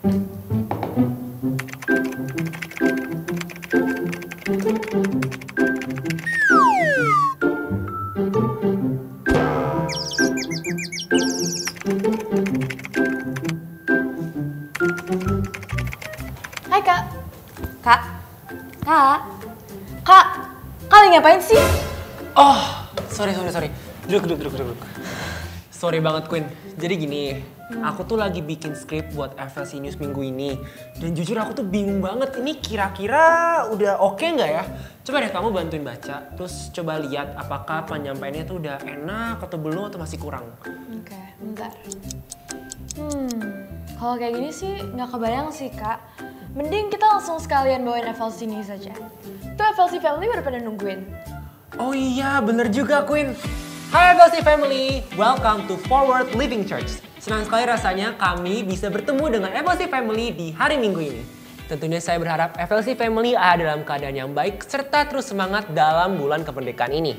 Hai Kak. Kak. Kak. Kak. Kalian ngapain sih? Oh, sorry. Duduk. Sorry banget Queen. Jadi gini, aku tuh lagi bikin skrip buat FLC News minggu ini. Dan jujur aku tuh bingung banget, ini kira-kira udah oke nggak ya? Coba deh kamu bantuin baca, terus coba lihat apakah penyampaiannya tuh udah enak atau belum atau masih kurang. Oke, bentar. Kalau kayak gini sih nggak kebayang sih Kak. Mending kita langsung sekalian bawain FLC News aja. Tuh FLC Family udah pada nungguin. Oh iya, bener juga Queen. Hai FLC Family, welcome to Forward Living Church. Senang sekali rasanya kami bisa bertemu dengan FLC Family di hari Minggu ini. Tentunya saya berharap FLC Family ada dalam keadaan yang baik serta terus semangat dalam bulan kemerdekaan ini.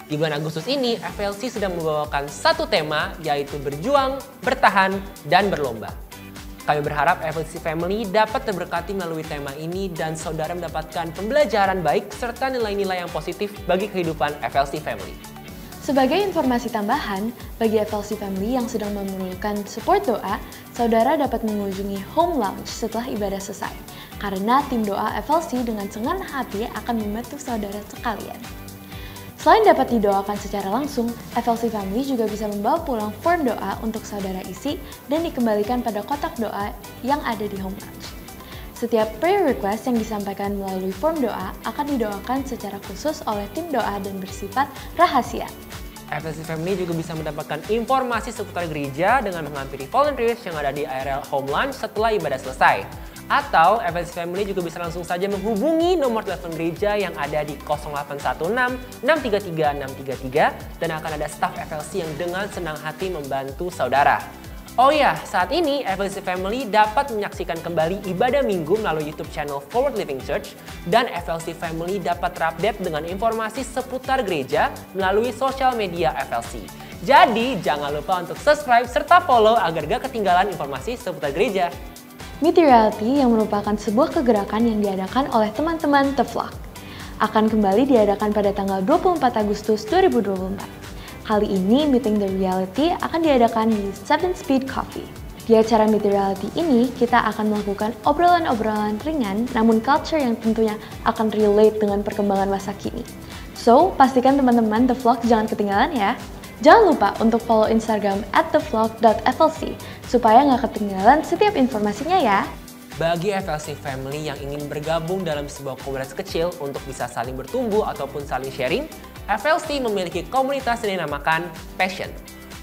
Di bulan Agustus ini, FLC sedang membawakan satu tema yaitu berjuang, bertahan, dan berlomba. Kami berharap FLC Family dapat terberkati melalui tema ini dan saudara mendapatkan pembelajaran baik serta nilai-nilai yang positif bagi kehidupan FLC Family. Sebagai informasi tambahan, bagi FLC Family yang sedang memerlukan support doa, saudara dapat mengunjungi Home Lounge setelah ibadah selesai. Karena tim doa FLC dengan senang hati akan membantu saudara sekalian. Selain dapat didoakan secara langsung, FLC Family juga bisa membawa pulang form doa untuk saudara isi dan dikembalikan pada kotak doa yang ada di Home Lounge. Setiap prayer request yang disampaikan melalui form doa akan didoakan secara khusus oleh tim doa dan bersifat rahasia. FLC Family juga bisa mendapatkan informasi seputar gereja dengan menghampiri volunteers yang ada di area Home Lounge setelah ibadah selesai. Atau FLC Family juga bisa langsung saja menghubungi nomor telepon gereja yang ada di 0816 633 633 dan akan ada staf FLC yang dengan senang hati membantu saudara. Oh ya, saat ini FLC Family dapat menyaksikan kembali ibadah minggu melalui YouTube channel Forward Living Church dan FLC Family dapat terupdate dengan informasi seputar gereja melalui sosial media FLC. Jadi, jangan lupa untuk subscribe serta follow agar gak ketinggalan informasi seputar gereja. Meet the Reality yang merupakan sebuah kegerakan yang diadakan oleh teman-teman The Flock akan kembali diadakan pada tanggal 24 Agustus 2024. Kali ini Meeting the Reality akan diadakan di 7 Speed Coffee. Di acara Meet the Reality ini, kita akan melakukan obrolan-obrolan ringan namun culture yang tentunya akan relate dengan perkembangan masa kini. So, pastikan teman-teman The Flock jangan ketinggalan ya. Jangan lupa untuk follow Instagram @thevlog.flc supaya nggak ketinggalan setiap informasinya ya. Bagi FLC Family yang ingin bergabung dalam sebuah komunitas kecil untuk bisa saling bertumbuh ataupun saling sharing, FLC memiliki komunitas yang dinamakan Passion.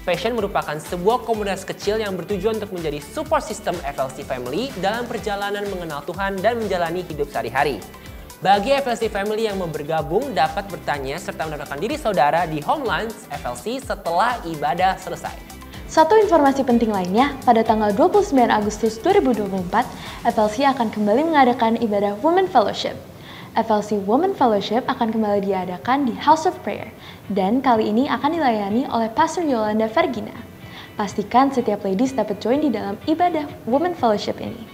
Passion merupakan sebuah komunitas kecil yang bertujuan untuk menjadi support system FLC Family dalam perjalanan mengenal Tuhan dan menjalani hidup sehari-hari. Bagi FLC Family yang mau bergabung dapat bertanya serta mendaftarkan diri saudara di Home Lounge FLC setelah ibadah selesai. Satu informasi penting lainnya, pada tanggal 29 Agustus 2024, FLC akan kembali mengadakan ibadah Women Fellowship. FLC Women Fellowship akan kembali diadakan di House of Prayer, dan kali ini akan dilayani oleh Pastor Yolanda Vergina. Pastikan setiap ladies dapat join di dalam ibadah Women Fellowship ini.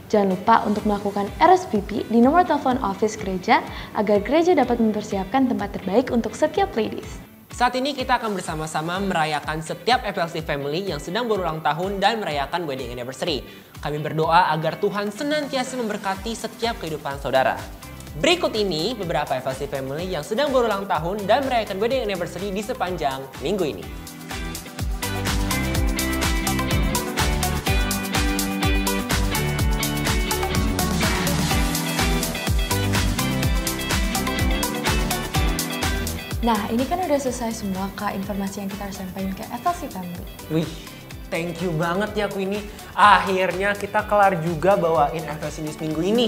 Jangan lupa untuk melakukan RSVP di nomor telepon office gereja agar gereja dapat mempersiapkan tempat terbaik untuk setiap ladies. Saat ini kita akan bersama-sama merayakan setiap FLC Family yang sedang berulang tahun dan merayakan wedding anniversary. Kami berdoa agar Tuhan senantiasa memberkati setiap kehidupan saudara. Berikut ini beberapa FLC Family yang sedang berulang tahun dan merayakan wedding anniversary di sepanjang minggu ini. Nah, ini kan udah selesai semua Kak informasi yang kita harus sampaikan ke FLC Family. Wih, thank you banget ya Queenie. Akhirnya kita kelar juga bawain FLC News minggu ini.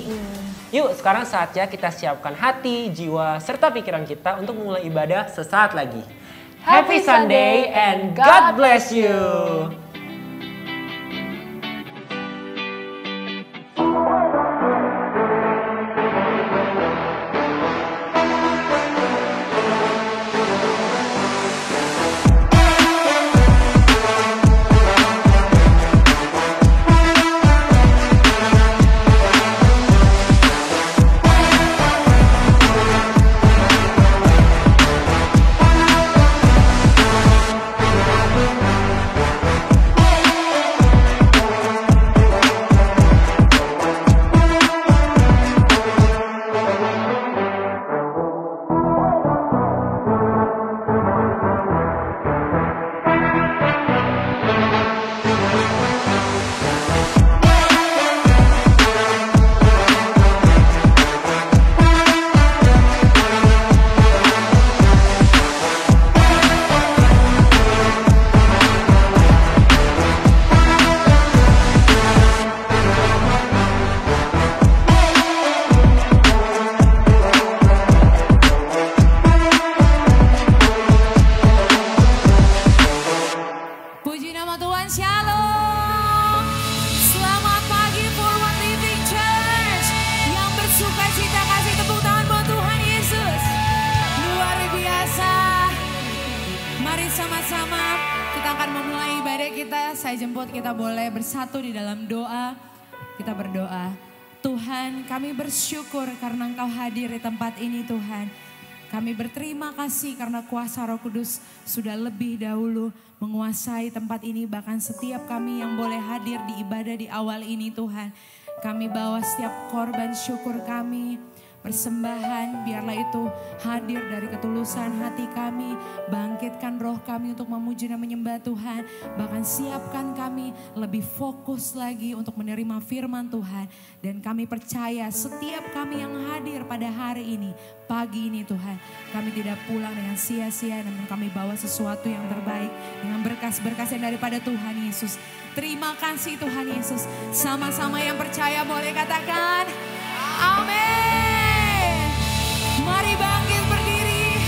Yuk, sekarang saatnya kita siapkan hati, jiwa, serta pikiran kita untuk memulai ibadah sesaat lagi. Happy Sunday and God bless you! saya jemput kita boleh bersatu di dalam doa. Kita berdoa. Tuhan, kami bersyukur karena Engkau hadir di tempat ini Tuhan. Kami berterima kasih karena kuasa Roh Kudus sudah lebih dahulu menguasai tempat ini. Bahkan setiap kami yang boleh hadir di ibadah di awal ini Tuhan. Kami bawa setiap korban syukur kami, persembahan, biarlah itu hadir dari ketulusan hati kami. Bangkitkan roh kami untuk memuji dan menyembah Tuhan. Bahkan siapkan kami lebih fokus lagi untuk menerima firman Tuhan. Dan kami percaya setiap kami yang hadir pada hari ini, pagi ini Tuhan, kami tidak pulang dengan sia-sia, namun kami bawa sesuatu yang terbaik dengan berkas-berkas yang daripada Tuhan Yesus. Terima kasih Tuhan Yesus. Sama-sama yang percaya boleh katakan amin. Mari bangkit berdiri.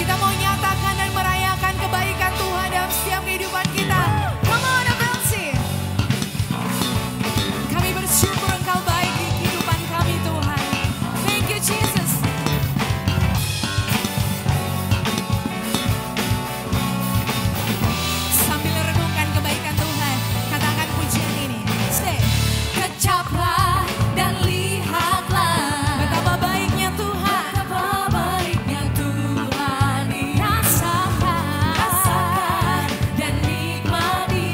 Kita mau nyatakan dan merayakan kebaikan Tuhan dalam setiap kehidupan kita. Come on, Abelsi. Kami bersyukur Engkau baik di kehidupan kami Tuhan. Thank you Jesus. Sambil renungkan kebaikan Tuhan, katakan pujian ini. Say, kecaplah dan lihatlah betapa baiknya Tuhan. Betapa baiknya Tuhan. Rasakan dan nikmati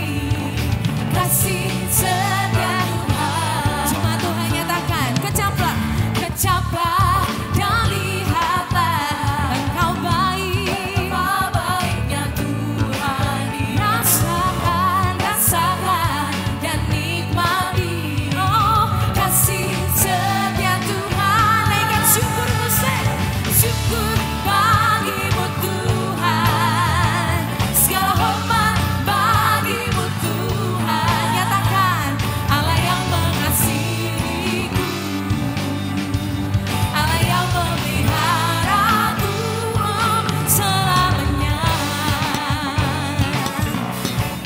kasih setia Tuhan. Cuma Tuhan nyatakan, kecaplah, kecaplah dan lihatlah Engkau baik. Betapa baiknya Tuhan. Rasakan, rasakan dan nikmati kasih setia Tuhan. Naikkan syukurmu, syukur bagimu Tuhan. Segala hormat bagimu Tuhan. Nyatakan, Allah yang mengasihiku, Allah yang memeliharaku selamanya.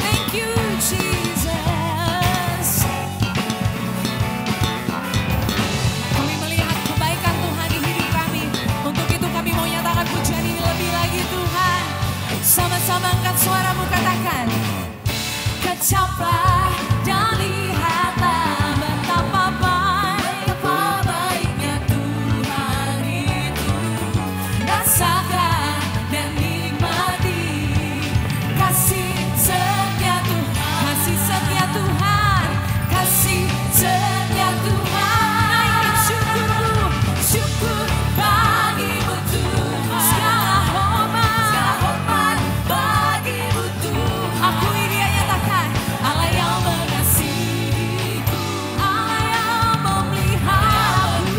Thank you Jesus. Kami melihat kebaikan Tuhan di hidup kami. Untuk itu kami mau nyatakan pujian ini lebih lagi Tuhan. Sama-sama angkat suaramu katakan. Kecaplah dan lihatlah betapa baiknya Tuhan itu. Rasakan dan nikmati kasih setia Tuhan. Kasih setia Tuhan. Kasih setia Tuhan. Naikkan syukurmu, syukur bagimu Tuhan. Segala hormat bagimu Tuhan. Akui dia, nyatakan, Allah yang mengasihiku, Allah yang memeliharaku.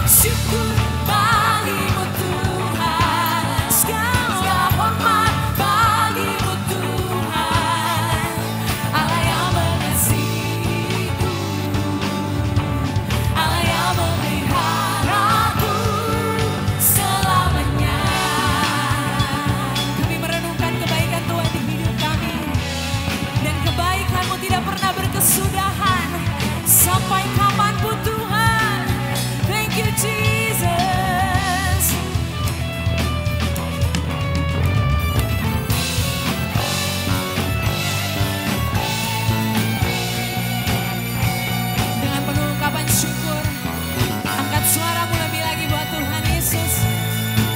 Syukur bagimu Tuhan. Segala hormat bagimu Tuhan. Allah yang mengasihiku, Allah yang memeliharaku selamanya. Kami merenungkan kebaikan Tuhan di hidup kami. Dan kebaikan-Mu tidak pernah berkesudahan sampai kapanpun Tuhan. Thank you Jesus. Dengan penuh ungkapan syukur, angkat suaramu lebih lagi buat Tuhan Yesus.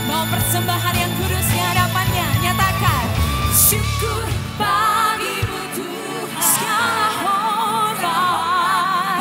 Mau persembahan yang kudus di hadapannya, nyatakan syukur bagimu Tuhan. Segala hormat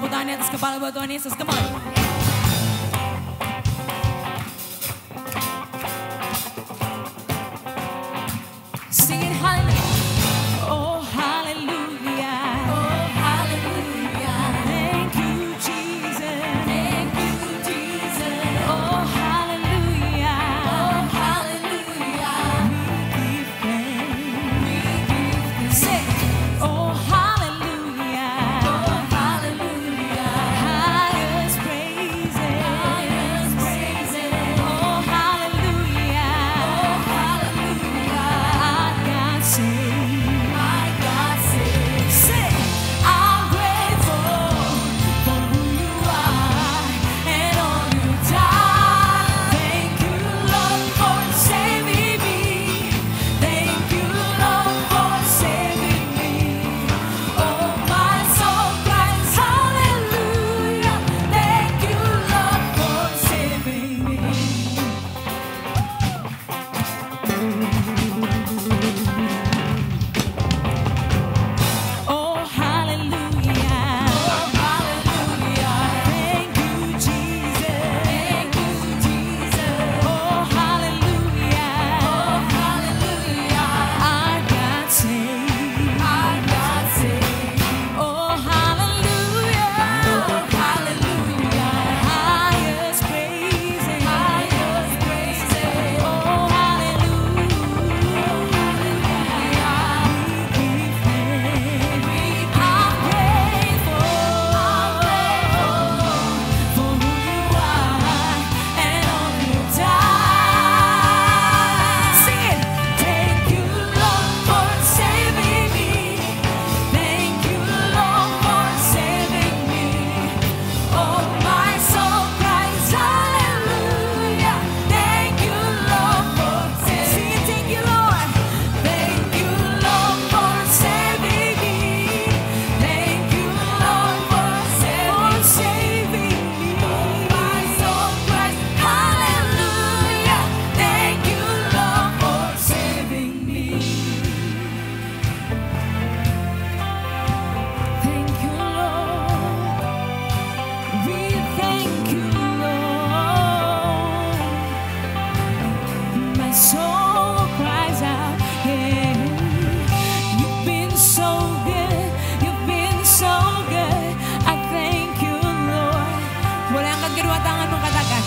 tepuk tangan di atas kepala buat Tuhan Yesus. Come on. Sing it hallelujah. Oh hallelujah. Oh hallelujah. Thank you Jesus. Thank you Jesus. Oh hallelujah. Oh hallelujah. We give thanks. Sing. Oh hallelujah. Oh hallelujah. Highest praises. Highest praises. Oh hallelujah. Oh hallelujah. My God saved. Sing. I'm grateful for who you are and all you've done. Thank you, Lord, for saving me. Thank you, Lord, for saving me. Oh, my soul cries hallelujah. Thank you, Lord, for saving me. Oh hallelujah. Oh hallelujah. Thank you Jesus. Thank you Jesus. Oh hallelujah. Oh hallelujah. Our God saved. Our God saved. Oh hallelujah. Oh hallelujah. Highest praises. Highest praises. Oh hallelujah. Soul cries out, yeah. You've been so good, you've been so good. I thank you, Lord. Boleh angkat kedua tanganmu, katakan.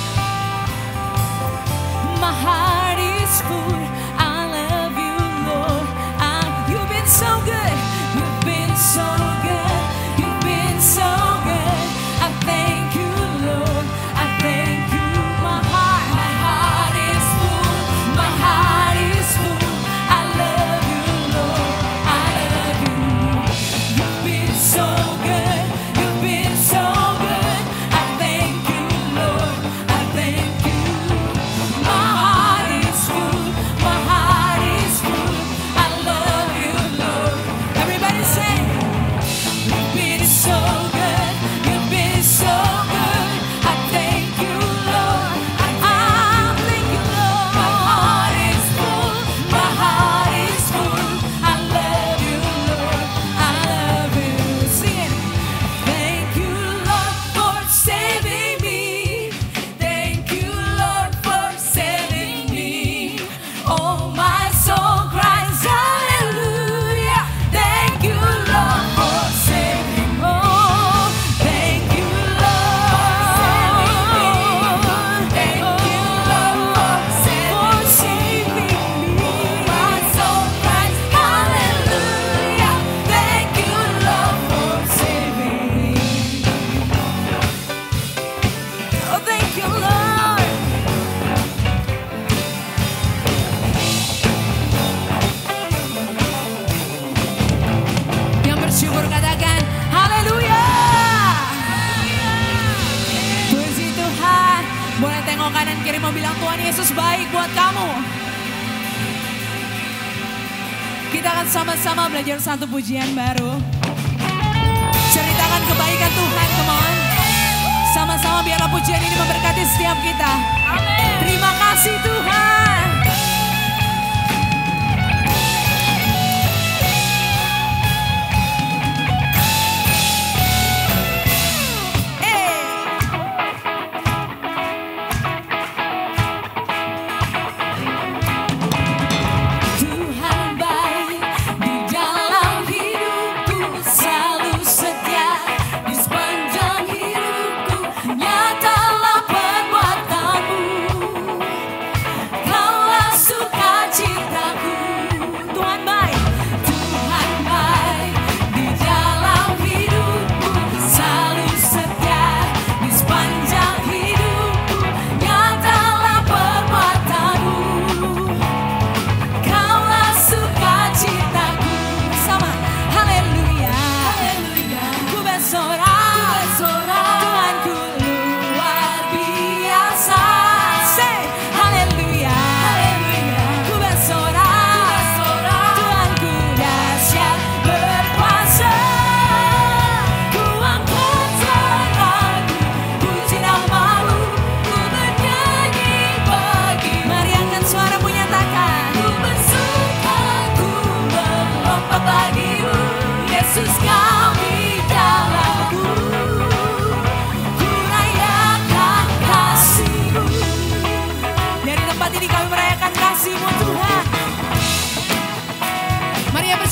My heart is full, I love you, Lord. You've been so good, you've been so good, you've been so good. I thank you, Lord. I thank you. My heart is full. My heart is full. I love you, Lord. I love you. You've been so good. You've been so good. I thank you, Lord. I thank you. My heart is full. My heart is full. I love you, Lord. Everybody say, you've been so good. You've been so good. I thank you, Lord. I thank you, Lord. My heart is full. My heart is full. I love you, Lord. I love you. Sing it. Thank you, Lord, for saving me. Thank you, Lord, for saving me. Oh, my soul cries hallelujah. Thank you, Lord, for saving me. Oh, thank you, Lord, for saving me. Thank you, Lord, for saving me. My soul cries hallelujah. Thank you, Lord, for saving me. Oh, thank you, Lord. Yang bersyukur katakan haleluya. Puji Tuhan. Boleh tengok kanan kiri mau bilang Tuhan Yesus baik buat kamu. Kita akan sama-sama belajar satu pujian baru. Ceritakan kebaikan Tuhan, come on. Sama-sama biarlah pujian ini memberkati setiap kita. Terima kasih Tuhan.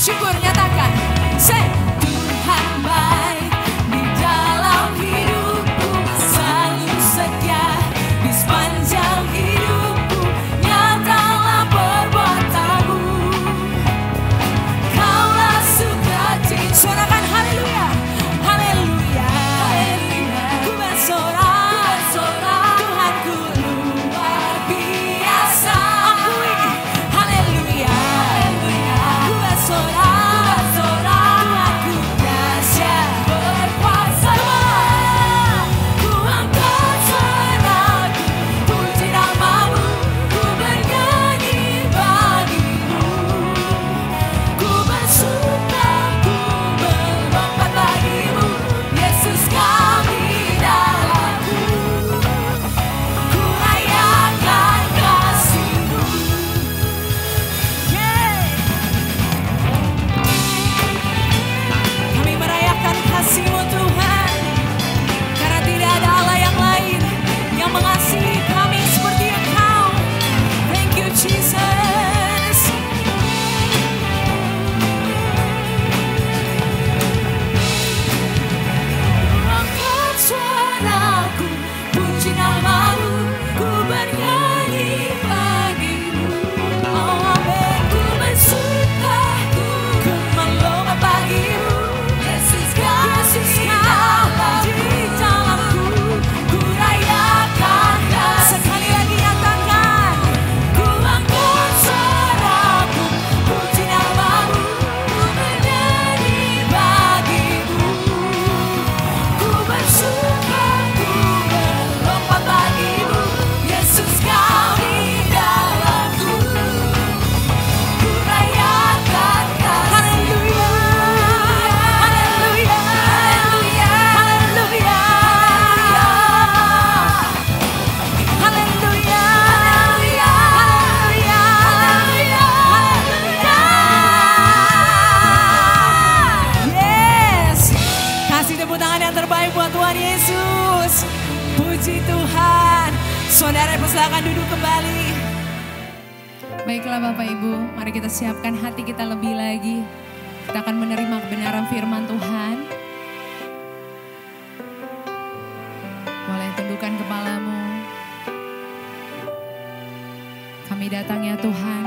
bersyukur, nyatakan. Say, Tuhan baik di dalam hidupku, selalu setia di sepanjang hidupku. Nyatalah perbuatanmu, Kaulah sukacita. Suarakan haleluya, haleluya, haleluya. Ku bersorak, Tuhanku luar biasa. Akui, haleluya, haleluya. Ku bersorak, Tuhanku dahsyat berkuasa. Ku angkat suaraku, puji namamu, ku bernyanyi bagimu. Ku bersuka, ku berlompat bagimu, Yesus Kau di dalamku. Ku rayakan kasih-Mu. Kami merayakan kasih-Mu Tuhan, karena tidak ada Allah yang lain yang mengasihi kami seperti Engkau. Thank you Jesus. Angkat suaraku, puji namamu, ku bernyanyi bagimu. Oh amin, ku bersuka, ku melompat bagimu, Yesus Kau di dalamku. Ku rayakan kasih. Sekali lagi nyatakan, ku angkat suaraku, puji namamu, ku bernyanyi bagimu. Ku bersuka, ku melompat bagimu, Yesus Kau di dalamku. Ku rayakan kasih. Haleluya, haleluya, haleluya, haleluya, haleluya, haleluya, haleluya. Yes, kasih tepuk tangan yang terbaik buat Tuhan Yesus. Puji Tuhan. Saudara persilakan duduk kembali. Baiklah Bapak Ibu, mari kita siapkan hati kita lebih lagi. Kita akan menerima kebenaran firman Tuhan. Boleh tundukkan kepalamu. Kami datang ya Tuhan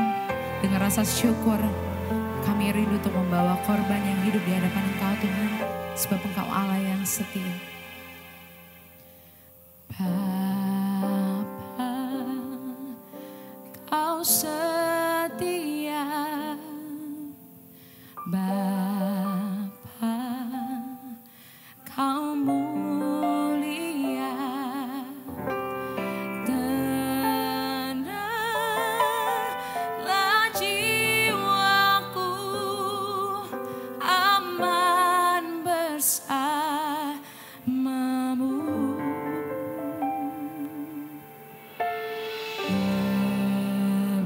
dengan rasa syukur. Kami rindu untuk membawa korban yang hidup di hadapan Engkau Tuhan. Sebab Engkau Allah yang setia. Bapa, Kau setia. Bapa, Kau mulia. Tenanglah jiwaku, aman bersamamu.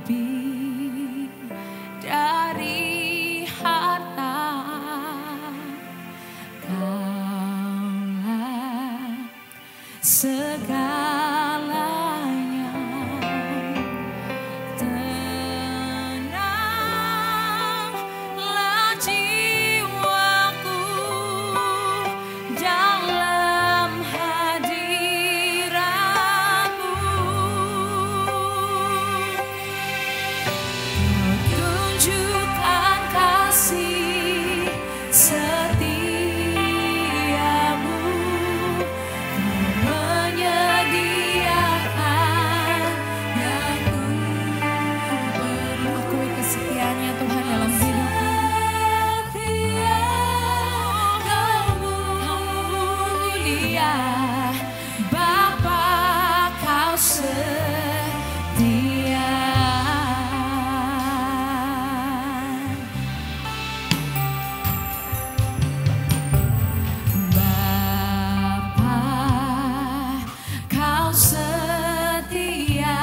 Lebih dari harta, Kaulah segalanya. Tenanglah jiwaku dalam hadirat-Mu. Kau tunjukkan kasih setiamu. Kau menyediakan yang ku perlu. Akui kesetiaannya Tuhan dalam hidupku. Kau mulia, Bapa, Kau setia. Bapa, Kau setia.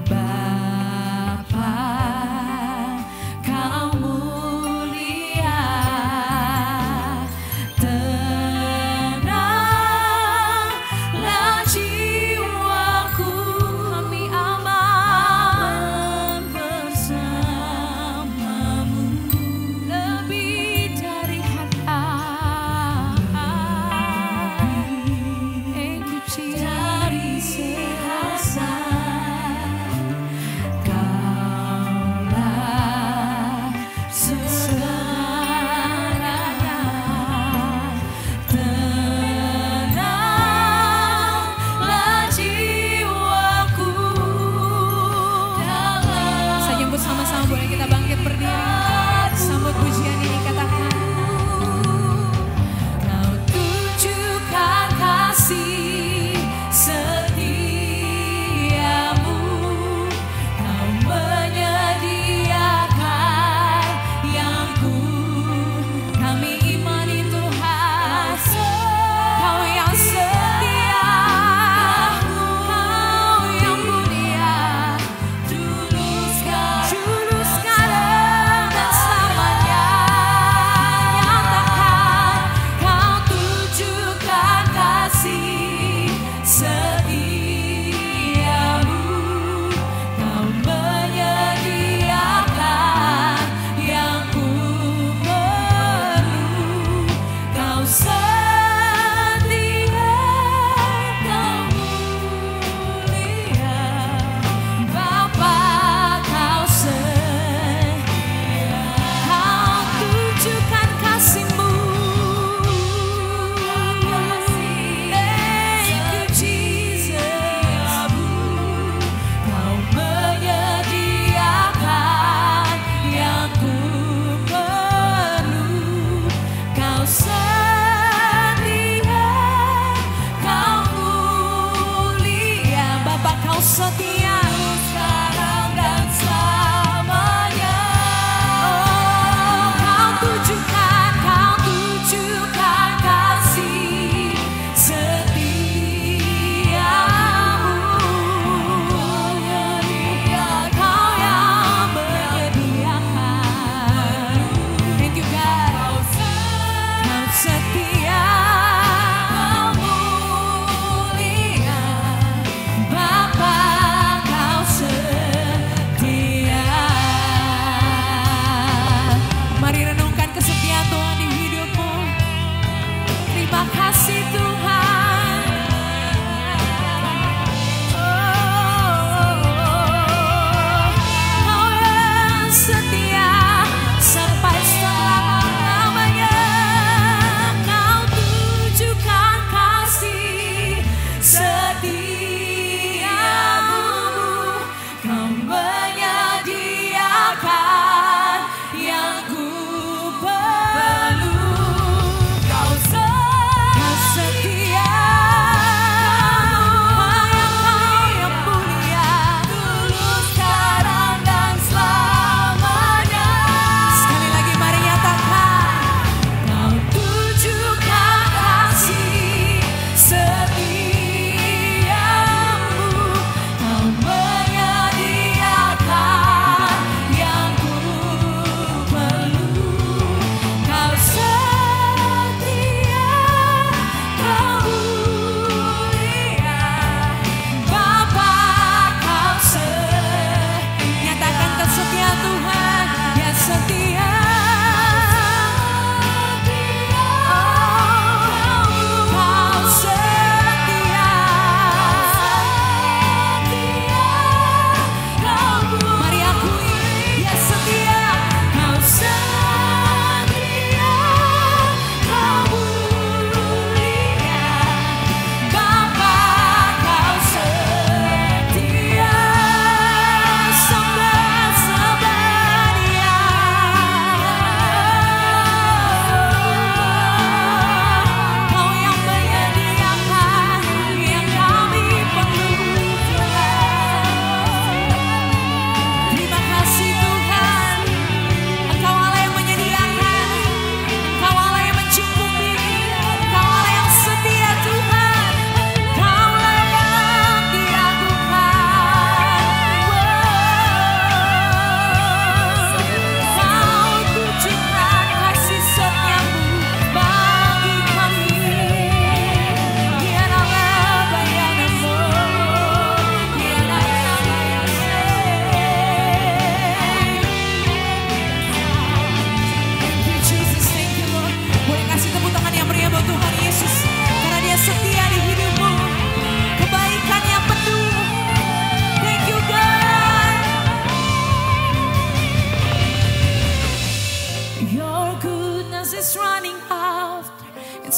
Bapa, Kau mulia. Tenanglah jiwaku, kami aman bersamamu.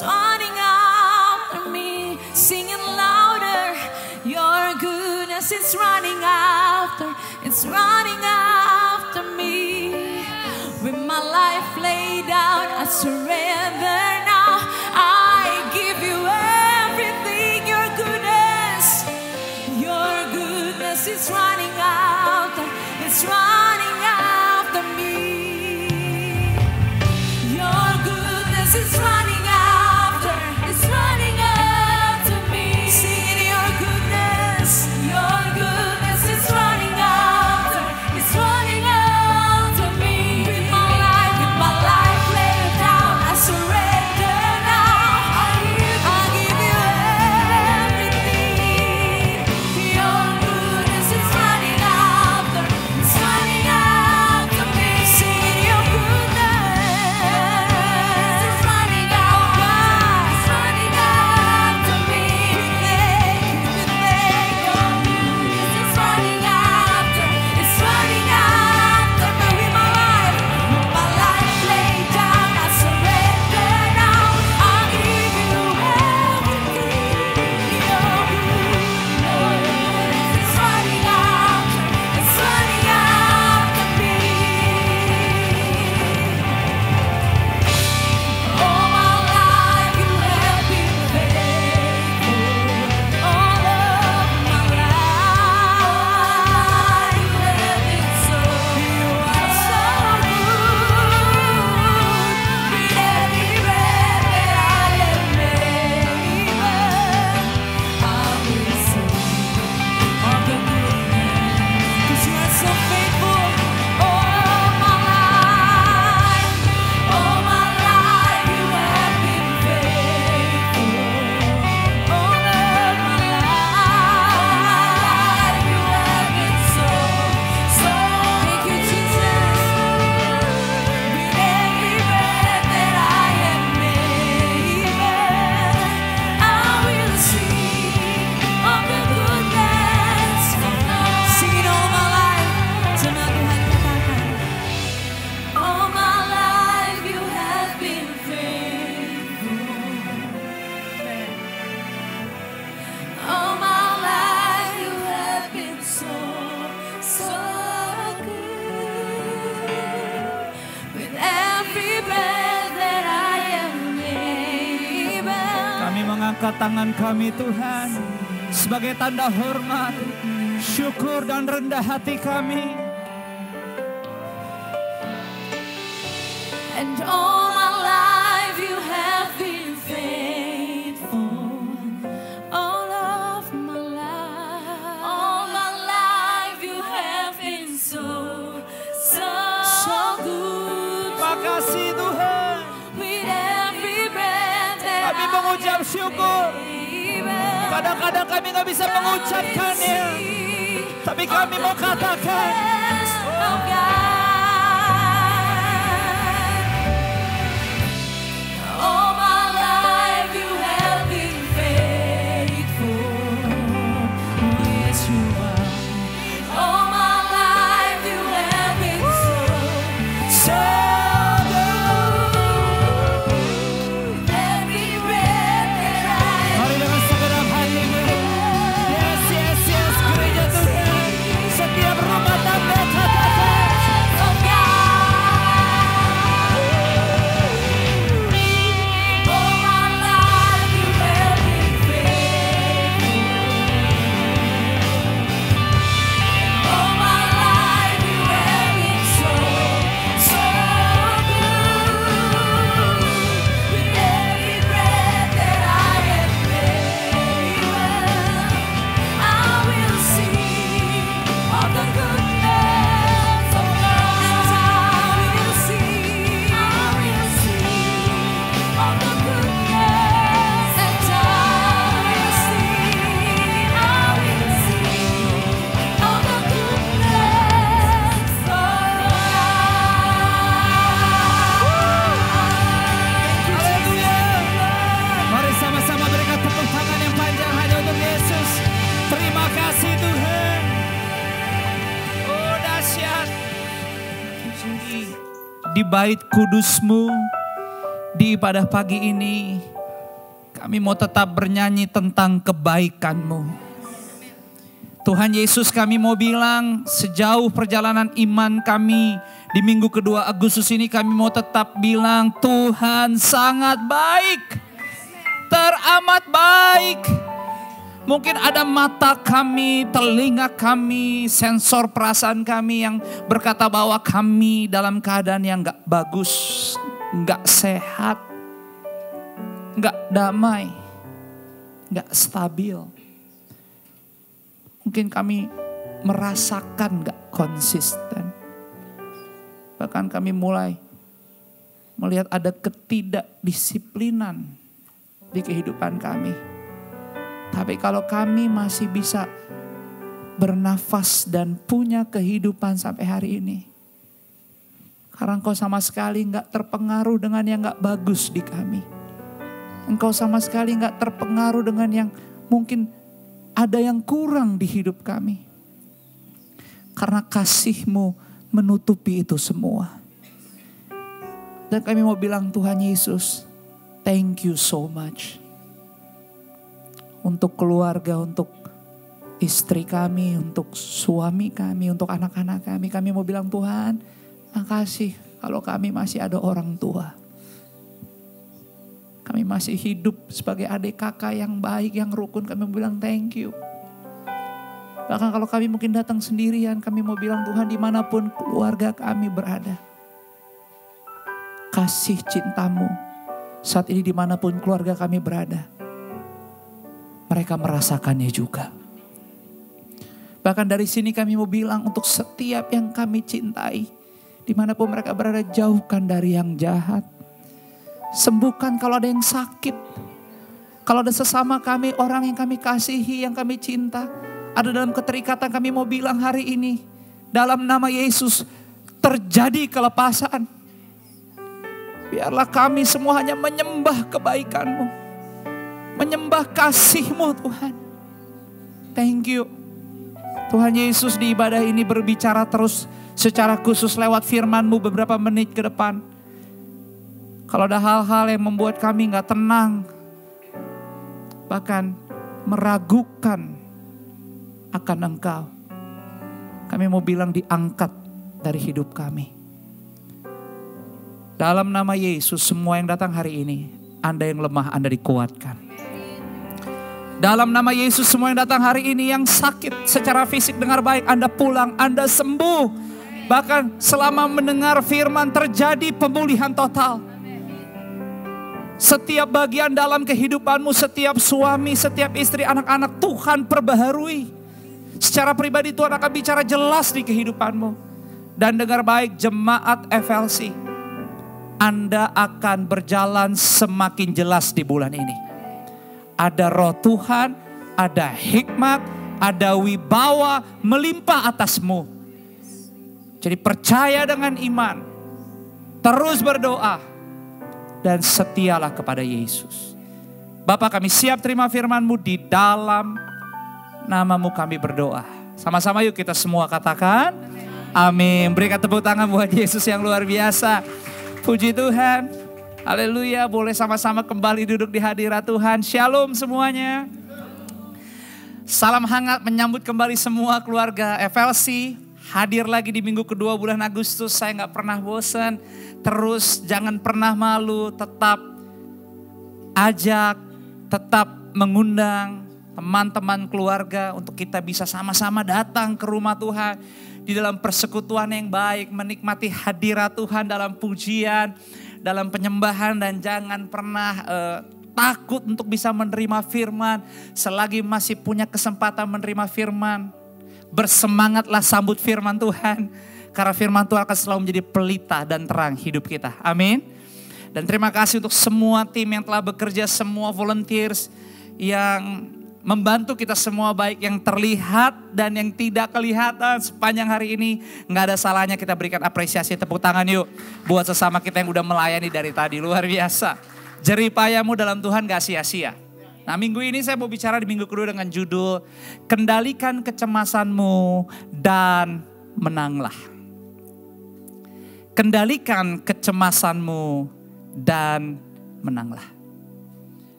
It's running after me, singing louder. Your goodness is running after, it's running after me. With my life laid down, I surrender now. I give you everything. Your goodness is running after, it's running after me. Your goodness is running after, it's running after me. Singing your goodness is running after, it's running after me. With my life laid down, I surrender now. I give you everything. Your goodness is running after, it's running after me. Singing your goodness is running after, it's running after me. Your goodness is running after, it's running after me. With my life laid down, I surrender now. I give you everything. Your goodness is running after, it's running after me. All my life you have been faithful. All of my life you have been so. You are so good. With every breath that I am able, I will sing of the goodness, 'cause you are so faithful. All my life you have been faithful. All of my life you have been so. Thank you, Jesus. With every breath that I am able, I will sing of the goodness of God. Sing it all my life. Sama Tuhan katakan. All my life you have been faithful. All my life you have been so good. With every breath that I am able. Kami mengangkat tangan kami Tuhan sebagai tanda hormat, syukur dan rendah hati kami. And all my life you have been faithful. All of my life you have been so good. Makasih Tuhan. With every breath that Kami mengucap syukur. Kadang-kadang kami gak bisa mengucapkannya, tapi kami mau katakan, all my life you have been faithful. Yes, you are. All my life you have been so good. Every breath that I mari dengan segenap hatimu. Yes, yes, yes, gereja Tuhan. Setiap rumah tangga katakan, of God. All my life you have been faithful. All my life you have been so good. With every breath that I am able, I will sing of the goodness of God. And I will sing of the goodness. And I will sing of the goodness of haleluya. Mari sama-sama berikan tepuk tangan yang panjang hanya untuk Yesus. Terima kasih Tuhan. Oh dahsyat. Di bait kudus-Mu, di ibadah pagi ini, Kami mau tetap bernyanyi tentang kebaikan-Mu. Tuhan Yesus, kami mau bilang sejauh perjalanan iman kami di minggu kedua Agustus ini, kami mau tetap bilang Tuhan sangat baik. Teramat baik. Mungkin ada mata kami, telinga kami, sensor perasaan kami yang berkata bahwa kami dalam keadaan yang gak bagus, gak sehat, gak damai, gak stabil. Mungkin kami merasakan gak konsisten. Bahkan kami mulai melihat ada ketidakdisiplinan di kehidupan kami. Tapi kalau kami masih bisa bernafas dan punya kehidupan sampai hari ini, karena Engkau sama sekali gak terpengaruh dengan yang gak bagus di kami. Engkau sama sekali gak terpengaruh dengan yang mungkin ada yang kurang di hidup kami. Karena kasih-Mu menutupi itu semua. Dan kami mau bilang Tuhan Yesus, thank you so much. Untuk keluarga, untuk istri kami, untuk suami kami, untuk anak-anak kami. Kami mau bilang Tuhan, makasih kalau kami masih ada orang tua. Kami masih hidup sebagai adik kakak yang baik, yang rukun. Kami mau bilang thank you. Bahkan kalau kami mungkin datang sendirian, kami mau bilang Tuhan dimanapun keluarga kami berada. Kasih cinta-Mu saat ini dimanapun keluarga kami berada. Mereka merasakannya juga. Bahkan dari sini kami mau bilang untuk setiap yang kami cintai. Dimanapun mereka berada, jauhkan dari yang jahat. Sembuhkan kalau ada yang sakit. Kalau ada sesama kami, orang yang kami kasihi, yang kami cinta, ada dalam keterikatan, kami mau bilang hari ini, dalam nama Yesus terjadi kelepasan. Biarlah kami semua hanya menyembah kebaikan-Mu, menyembah kasih-Mu Tuhan. Thank you. Tuhan Yesus di ibadah ini berbicara terus secara khusus lewat firman-Mu beberapa menit ke depan. Kalau ada hal-hal yang membuat kami gak tenang, bahkan meragukan akan Engkau, kami mau bilang diangkat dari hidup kami. Dalam nama Yesus, semua yang datang hari ini, Anda yang lemah, Anda dikuatkan. Dalam nama Yesus, semua yang datang hari ini yang sakit secara fisik dengar baik, Anda pulang, Anda sembuh. Bahkan selama mendengar firman terjadi pemulihan total. Setiap bagian dalam kehidupanmu, setiap suami, setiap istri, anak-anak, Tuhan perbaharui. Secara pribadi Tuhan akan bicara jelas di kehidupanmu. Dan dengar baik jemaat FLC, Anda akan berjalan semakin jelas di bulan ini. Ada roh Tuhan, ada hikmat, ada wibawa melimpah atasmu. Jadi percaya dengan iman, terus berdoa, dan setialah kepada Yesus. Bapa, kami siap terima firman-Mu, di dalam nama-Mu kami berdoa. Sama-sama yuk kita semua katakan amin. Berikan tepuk tangan buat Yesus yang luar biasa. Puji Tuhan. Haleluya. Boleh sama-sama kembali duduk di hadirat Tuhan. Shalom semuanya. Salam hangat menyambut kembali semua keluarga FLC. Hadir lagi di minggu kedua bulan Agustus. Saya gak pernah bosan. Terus jangan pernah malu. Tetap ajak, tetap mengundang teman-teman keluarga untuk kita bisa sama-sama datang ke rumah Tuhan. Di dalam persekutuan yang baik, menikmati hadirat Tuhan dalam pujian, dalam penyembahan. Dan jangan pernah takut untuk bisa menerima firman. Selagi masih punya kesempatan menerima firman, bersemangatlah sambut firman Tuhan. Karena firman Tuhan akan selalu menjadi pelita dan terang hidup kita. Amin. Dan terima kasih untuk semua tim yang telah bekerja, semua volunteers yang membantu kita semua, baik yang terlihat dan yang tidak kelihatan sepanjang hari ini. Nggak ada salahnya kita berikan apresiasi, tepuk tangan yuk buat sesama kita yang udah melayani dari tadi. Luar biasa. Jerih payahmu dalam Tuhan gak sia-sia. Nah, minggu ini saya mau bicara di minggu kedua dengan judul Kendalikan Kecemasanmu dan Menanglah. Kendalikan kecemasanmu dan menanglah.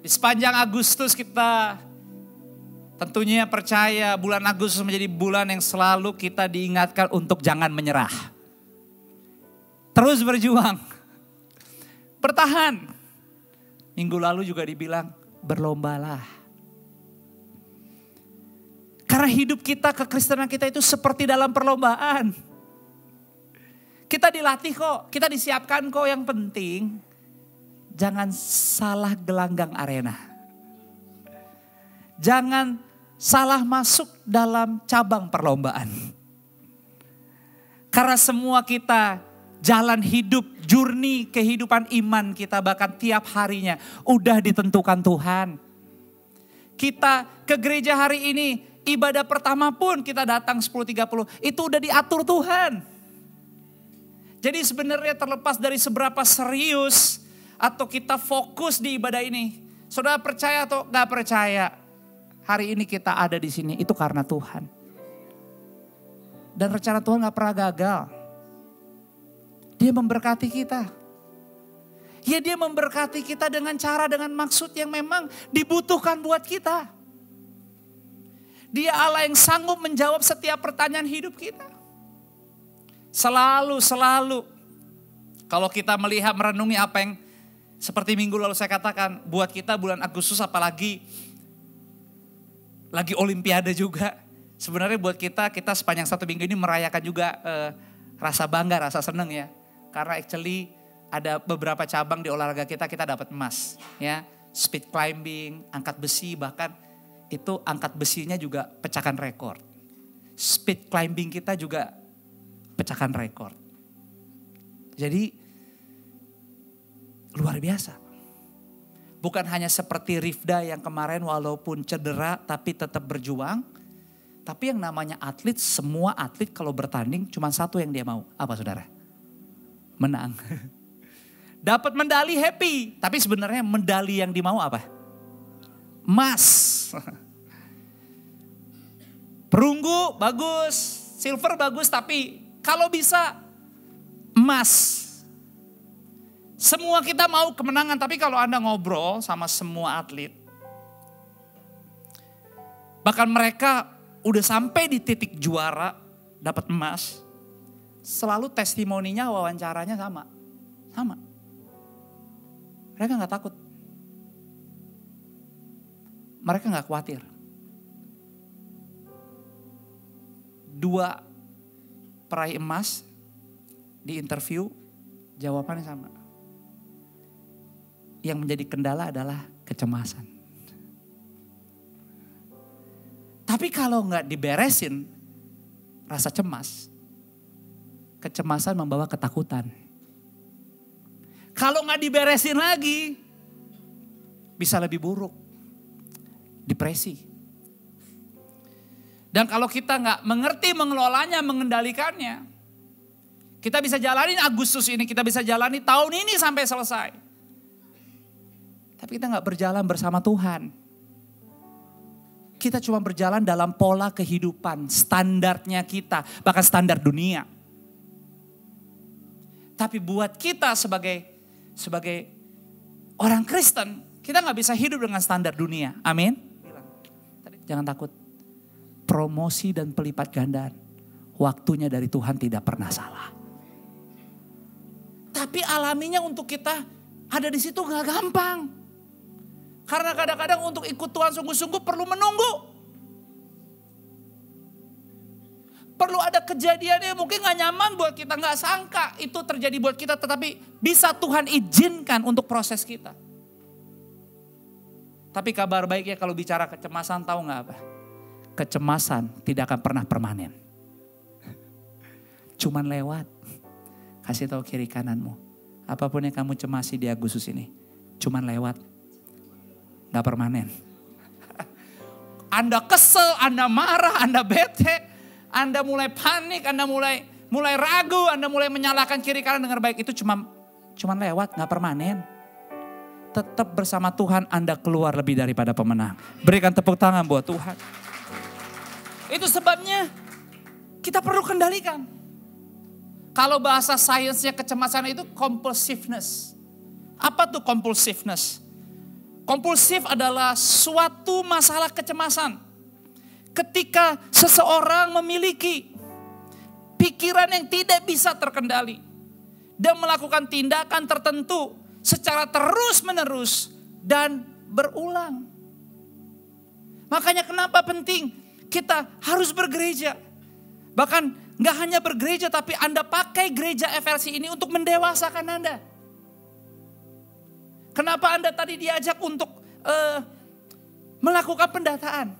Di sepanjang Agustus kita tentunya percaya bulan Agustus menjadi bulan yang selalu kita diingatkan untuk jangan menyerah. Terus berjuang. Bertahan. Minggu lalu juga dibilang berlombalah. Karena hidup kita, kekristenan kita itu seperti dalam perlombaan. Kita dilatih kok, kita disiapkan kok, yang penting jangan salah gelanggang arena. Jangan salah masuk dalam cabang perlombaan. Karena semua kita jalan hidup, journey kehidupan iman kita bahkan tiap harinya udah ditentukan Tuhan. Kita ke gereja hari ini, ibadah pertama pun kita datang 10.30, itu udah diatur Tuhan. Jadi sebenarnya terlepas dari seberapa serius atau kita fokus di ibadah ini, saudara percaya atau gak percaya, hari ini kita ada di sini itu karena Tuhan. Dan rencana Tuhan gak pernah gagal. Dia memberkati kita. Ya dia memberkati kita dengan cara, dengan maksud yang memang dibutuhkan buat kita. Dia Allah yang sanggup menjawab setiap pertanyaan hidup kita. Selalu. Kalau kita melihat, merenungi apa yang seperti minggu lalu saya katakan, buat kita bulan Agustus apalagi lagi Olimpiade juga. Sebenarnya buat kita sepanjang 1 minggu ini merayakan juga rasa bangga, rasa senang ya. Karena actually ada beberapa cabang di olahraga kita dapat emas. Ya, speed climbing, angkat besi, bahkan itu angkat besinya juga pecahkan rekor. Speed climbing kita juga pecahkan rekor. Jadi luar biasa. Bukan hanya seperti Rifda yang kemarin walaupun cedera tapi tetap berjuang. Tapi yang namanya atlet, semua atlet kalau bertanding cuma satu yang dia mau. Apa saudara? Menang. Dapat medali happy. Tapi sebenarnya medali yang dimau apa? Emas. Perunggu bagus, silver bagus, tapi kalau bisa emas. Semua kita mau kemenangan, tapi kalau Anda ngobrol sama semua atlet, bahkan mereka udah sampai di titik juara, dapat emas, selalu testimoninya, wawancaranya sama. Mereka gak takut. Mereka gak khawatir. 2 peraih emas di interview, jawabannya sama. Yang menjadi kendala adalah kecemasan. Tapi kalau nggak diberesin rasa cemas, kecemasan membawa ketakutan. Kalau nggak diberesin lagi, bisa lebih buruk, depresi. Dan kalau kita nggak mengerti mengelolanya, mengendalikannya, kita bisa jalanin Agustus ini, kita bisa jalani tahun ini sampai selesai. Tapi kita nggak berjalan bersama Tuhan. Kita cuma berjalan dalam pola kehidupan, standarnya kita, bahkan standar dunia. Tapi buat kita sebagai orang Kristen, kita nggak bisa hidup dengan standar dunia. Amin. Jangan takut. Promosi dan pelipat gandaan, waktunya dari Tuhan tidak pernah salah. Tapi alaminya untuk kita ada di situ nggak gampang. Karena kadang-kadang untuk ikut Tuhan sungguh-sungguh perlu menunggu. Perlu ada kejadian yang mungkin gak nyaman buat kita, gak sangka itu terjadi buat kita. Tetapi bisa Tuhan izinkan untuk proses kita. Tapi kabar baiknya kalau bicara kecemasan, tahu gak apa? Kecemasan tidak akan pernah permanen. Cuman lewat. Kasih tahu kiri kananmu. Apapun yang kamu cemasi di Agustus ini, cuman lewat. Gak permanen. Anda kesel, Anda marah, Anda bete, Anda mulai panik, Anda mulai ragu, Anda mulai menyalahkan kiri kanan dengan baik. Itu cuman lewat, gak permanen. Tetap bersama Tuhan Anda keluar lebih daripada pemenang. Berikan tepuk tangan buat Tuhan. Itu sebabnya kita perlu kendalikan. Kalau bahasa sainsnya kecemasan itu compulsiveness. Apa tuh compulsiveness? Kompulsif adalah suatu masalah kecemasan. Ketika seseorang memiliki pikiran yang tidak bisa terkendali dan melakukan tindakan tertentu secara terus-menerus dan berulang. Makanya kenapa penting kita harus bergereja. Bahkan gak hanya bergereja, tapi Anda pakai gereja FLC ini untuk mendewasakan Anda. Kenapa Anda tadi diajak untuk melakukan pendataan?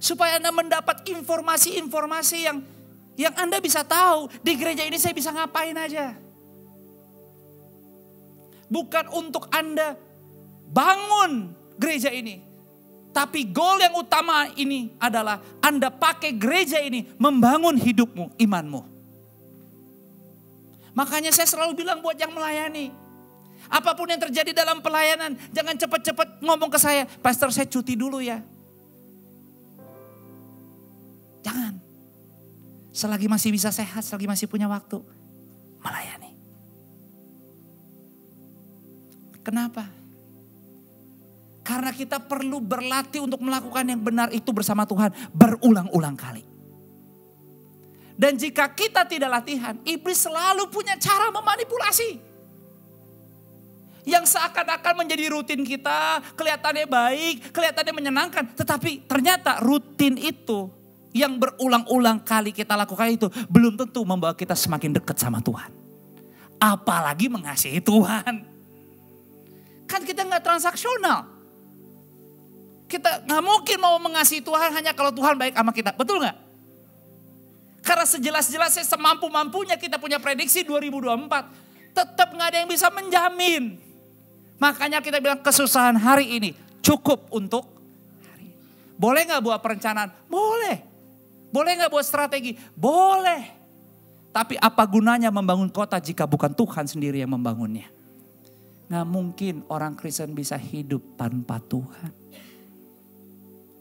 Supaya Anda mendapat informasi-informasi yang Anda bisa tahu, di gereja ini saya bisa ngapain aja. Bukan untuk Anda bangun gereja ini. Tapi goal yang utama ini adalah Anda pakai gereja ini membangun hidupmu, imanmu. Makanya saya selalu bilang buat yang melayani. Apapun yang terjadi dalam pelayanan, jangan cepat-cepat ngomong ke saya, Pastor saya cuti dulu ya. Jangan. Selagi masih bisa sehat, selagi masih punya waktu, melayani. Kenapa? Karena kita perlu berlatih untuk melakukan yang benar itu bersama Tuhan berulang-ulang kali. Dan jika kita tidak latihan, iblis selalu punya cara memanipulasi. Yang seakan-akan menjadi rutin kita, kelihatannya baik, kelihatannya menyenangkan. Tetapi ternyata rutin itu yang berulang-ulang kali kita lakukan itu belum tentu membawa kita semakin dekat sama Tuhan. Apalagi mengasihi Tuhan. Kan kita gak transaksional. Kita gak mungkin mau mengasihi Tuhan hanya kalau Tuhan baik sama kita. Betul gak? Karena sejelas-jelasnya semampu-mampunya kita punya prediksi 2024. Tetap gak ada yang bisa menjamin. Makanya kita bilang kesusahan hari ini cukup untuk hari ini. Boleh gak buat perencanaan? Boleh. Boleh gak buat strategi? Boleh. Tapi apa gunanya membangun kota jika bukan Tuhan sendiri yang membangunnya? Gak mungkin orang Kristen bisa hidup tanpa Tuhan.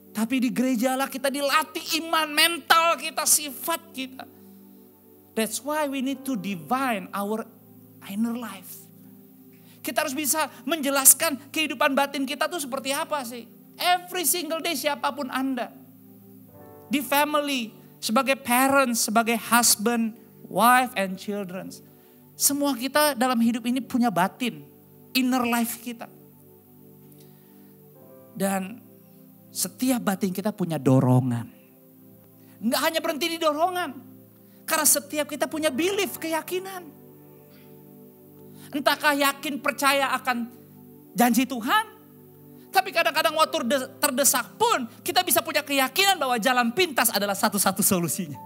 Tapi di gereja lah kita dilatih iman, mental kita, sifat kita. That's why we need to divine our inner life. Kita harus bisa menjelaskan kehidupan batin kita tuh seperti apa sih. Every single day siapapun Anda. Di family, sebagai parents, sebagai husband, wife and children. Semua kita dalam hidup ini punya batin, inner life kita. Dan setiap batin kita punya dorongan. Nggak hanya berhenti di dorongan. Karena setiap kita punya belief, keyakinan. Entahkah yakin percaya akan janji Tuhan. Tapi kadang-kadang waktu terdesak pun kita bisa punya keyakinan bahwa jalan pintas adalah satu-satu solusinya.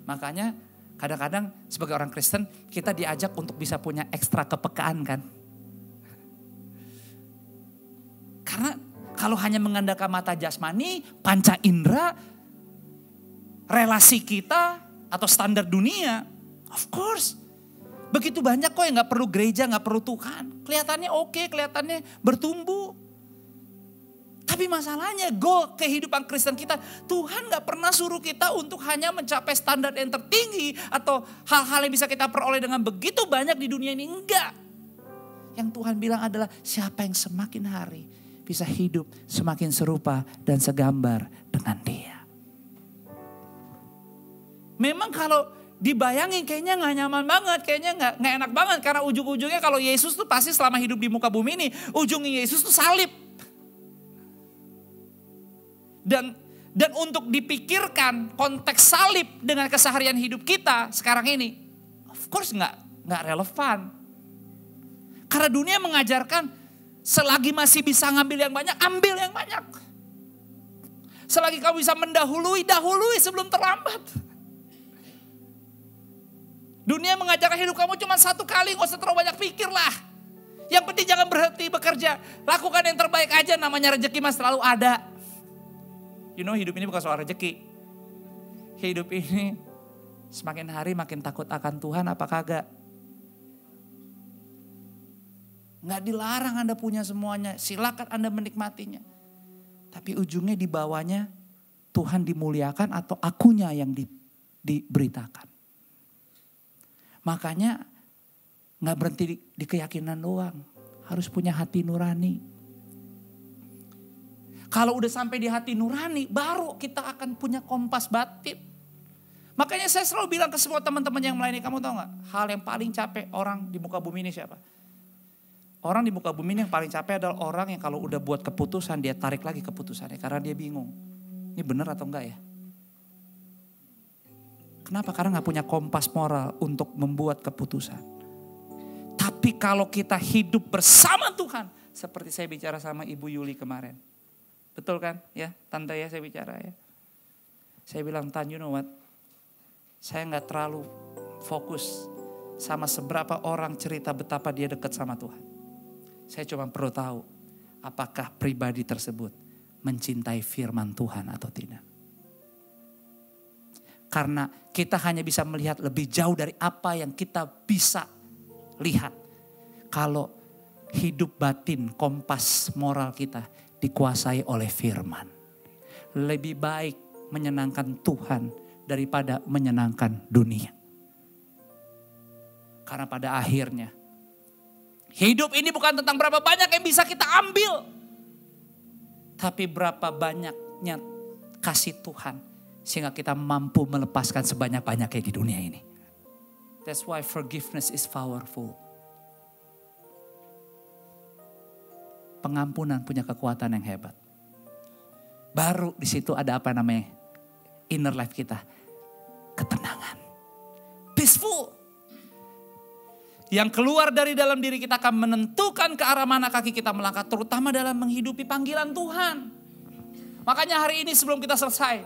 Makanya kadang-kadang sebagai orang Kristen kita diajak untuk bisa punya ekstra kepekaan kan. Karena kalau hanya mengandalkan mata jasmani, panca indera, relasi kita atau standar dunia, of course. Begitu banyak kok yang gak perlu gereja, gak perlu Tuhan. Kelihatannya oke, kelihatannya bertumbuh. Tapi masalahnya goal kehidupan Kristen kita, Tuhan gak pernah suruh kita untuk hanya mencapai standar yang tertinggi atau hal-hal yang bisa kita peroleh dengan begitu banyak di dunia ini. Enggak. Yang Tuhan bilang adalah siapa yang semakin hari bisa hidup semakin serupa dan segambar dengan Dia. Memang kalau dibayangin kayaknya gak nyaman banget, kayaknya gak enak banget. Karena ujung-ujungnya kalau Yesus tuh pasti selama hidup di muka bumi ini, ujungnya Yesus tuh salib. Dan untuk dipikirkan konteks salib dengan keseharian hidup kita sekarang ini, of course nggak relevan. Karena dunia mengajarkan selagi masih bisa ngambil yang banyak, ambil yang banyak. Selagi kamu bisa mendahului, dahului sebelum terlambat. Dunia mengajarkan hidup kamu cuma satu kali, gak usah terlalu banyak pikir lah. Yang penting jangan berhenti bekerja, lakukan yang terbaik aja, namanya rezeki mas selalu ada. You know, hidup ini bukan soal rezeki. Hidup ini semakin hari makin takut akan Tuhan apa kagak. Nggak dilarang Anda punya semuanya. Silakan Anda menikmatinya. Tapi ujungnya di bawahnya Tuhan dimuliakan atau akunya yang diberitakan. Makanya Nggak berhenti di keyakinan doang. Harus punya hati nurani. Kalau udah sampai di hati nurani, baru kita akan punya kompas batin. Makanya saya selalu bilang ke semua teman-teman yang melayani, kamu tahu gak? Hal yang paling capek orang di muka bumi ini siapa? Orang di muka bumi ini yang paling capek adalah orang yang kalau udah buat keputusan, dia tarik lagi keputusannya. Karena dia bingung, ini benar atau enggak ya? Kenapa? Karena gak punya kompas moral untuk membuat keputusan. Tapi kalau kita hidup bersama Tuhan, seperti saya bicara sama Ibu Yuli kemarin. Betul kan? Ya, tante ya saya bicara ya. Saya bilang, Tan, you know what? Saya gak terlalu fokus sama seberapa orang cerita betapa dia dekat sama Tuhan. Saya cuma perlu tahu apakah pribadi tersebut mencintai firman Tuhan atau tidak. Karena kita hanya bisa melihat lebih jauh dari apa yang kita bisa lihat. Kalau hidup batin, kompas moral kita dikuasai oleh firman. Lebih baik menyenangkan Tuhan daripada menyenangkan dunia. Karena pada akhirnya hidup ini bukan tentang berapa banyak yang bisa kita ambil. Tapi berapa banyaknya kasih Tuhan sehingga kita mampu melepaskan sebanyak-banyaknya di dunia ini. That's why forgiveness is powerful. Pengampunan punya kekuatan yang hebat. Baru di situ ada apa namanya inner life kita, ketenangan, peaceful. Yang keluar dari dalam diri kita akan menentukan ke arah mana kaki kita melangkah, terutama dalam menghidupi panggilan Tuhan. Makanya hari ini sebelum kita selesai,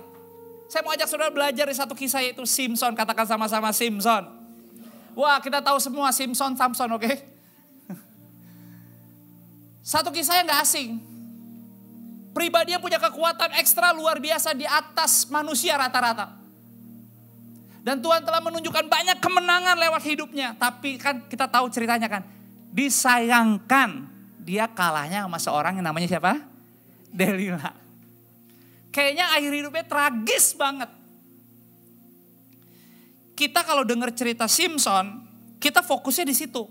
saya mau ajak saudara belajar di satu kisah yaitu Simpson. Katakan sama-sama Simpson. Wah, kita tahu semua Simpson, Samson, oke? Satu kisah yang gak asing. Pribadinya punya kekuatan ekstra luar biasa di atas manusia rata-rata. Dan Tuhan telah menunjukkan banyak kemenangan lewat hidupnya. Tapi kan kita tahu ceritanya kan. Disayangkan dia kalahnya sama seorang yang namanya siapa? Delila. Kayaknya akhir hidupnya tragis banget. Kita kalau dengar cerita Simpson, kita fokusnya di situ.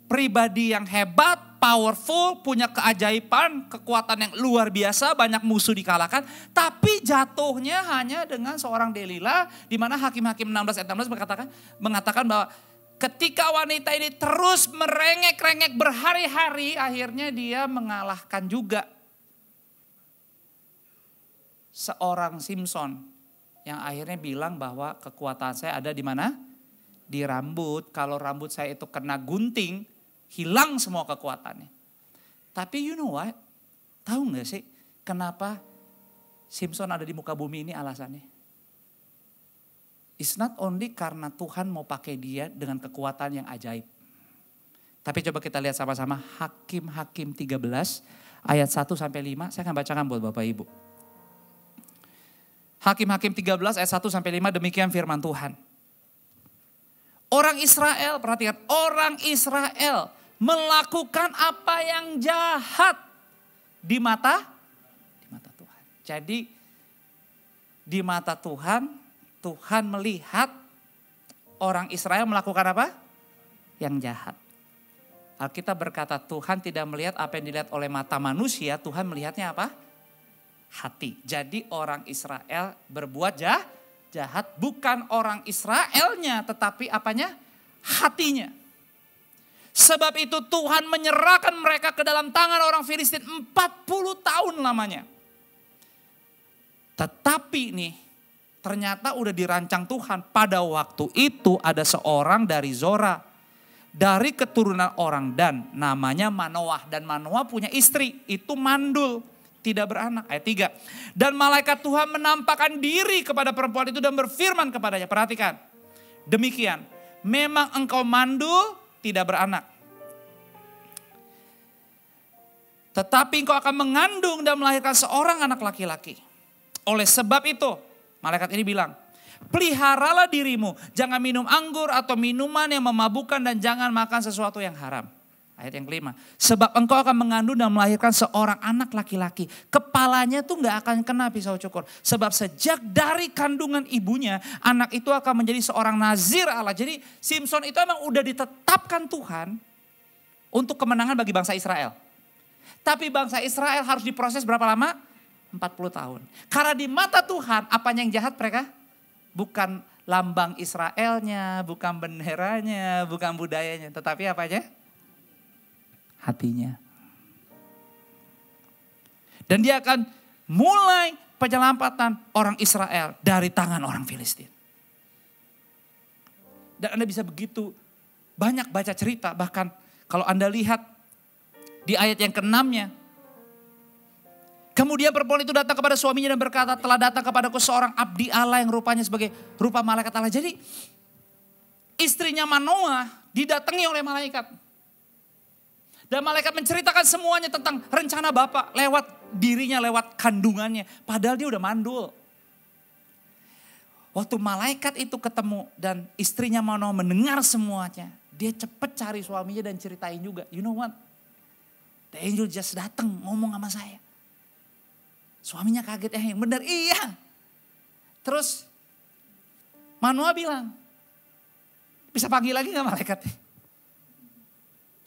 Pribadi yang hebat, powerful, punya keajaiban, kekuatan yang luar biasa, banyak musuh dikalahkan. Tapi jatuhnya hanya dengan seorang Delila, di mana Hakim-Hakim 16 ayat 16 mengatakan bahwa ketika wanita ini terus merengek-rengek berhari-hari, akhirnya dia mengalahkan juga seorang Simpson yang akhirnya bilang bahwa kekuatan saya ada di mana? Di rambut. Kalau rambut saya itu kena gunting, hilang semua kekuatannya. Tapi you know what? Tahu gak sih kenapa Simpson ada di muka bumi ini alasannya? It's not only karena Tuhan mau pakai dia dengan kekuatan yang ajaib. Tapi coba kita lihat sama-sama Hakim-Hakim 13 ayat 1 sampai 5. Saya akan bacakan buat Bapak Ibu. Hakim-Hakim 13 ayat 1 sampai 5 demikian firman Tuhan. Orang Israel, perhatikan, orang Israel melakukan apa yang jahat di mata Tuhan. Jadi di mata Tuhan, Tuhan melihat orang Israel melakukan apa? Yang jahat. Alkitab berkata Tuhan tidak melihat apa yang dilihat oleh mata manusia, Tuhan melihatnya apa? Hati. Jadi orang Israel berbuat jahat, bukan orang Israelnya tetapi apanya? Hatinya. Sebab itu Tuhan menyerahkan mereka ke dalam tangan orang Filistin 40 tahun lamanya. Tetapi nih ternyata udah dirancang Tuhan. Pada waktu itu ada seorang dari Zora. Dari keturunan orang Dan namanya Manoah. Dan Manoah punya istri itu mandul. Tidak beranak. Ayat 3. Dan malaikat Tuhan menampakkan diri kepada perempuan itu dan berfirman kepadanya. Perhatikan. Demikian. Memang engkau mandul tidak beranak. Tetapi engkau akan mengandung dan melahirkan seorang anak laki-laki. Oleh sebab itu, malaikat ini bilang, peliharalah dirimu, jangan minum anggur atau minuman yang memabukkan dan jangan makan sesuatu yang haram. Ayat yang kelima. Sebab engkau akan mengandung dan melahirkan seorang anak laki-laki. Kepalanya tuh gak akan kena pisau cukur. Sebab sejak dari kandungan ibunya, anak itu akan menjadi seorang nazir Allah. Jadi Simson itu emang udah ditetapkan Tuhan untuk kemenangan bagi bangsa Israel. Tapi bangsa Israel harus diproses berapa lama? 40 tahun. Karena di mata Tuhan, apanya yang jahat mereka? Bukan lambang Israelnya, bukan benderanya, bukan budayanya. Tetapi apanya? Hatinya. Dan dia akan mulai penyelamatan orang Israel dari tangan orang Filistin. Dan Anda bisa begitu banyak baca cerita, bahkan kalau Anda lihat di ayat yang ke-6-nya. Kemudian perempuan itu datang kepada suaminya dan berkata, telah datang kepadaku seorang abdi Allah yang rupanya sebagai rupa malaikat Allah. Jadi istrinya Manoah didatangi oleh malaikat. Dan malaikat menceritakan semuanya tentang rencana Bapak lewat dirinya, lewat kandungannya. Padahal dia udah mandul. Waktu malaikat itu ketemu dan istrinya Manoah mendengar semuanya. Dia cepet cari suaminya dan ceritain juga. You know what? The angel just datang ngomong sama saya. Suaminya kaget, yang benar iya. Terus Manoah bilang, bisa panggil lagi gak malaikatnya?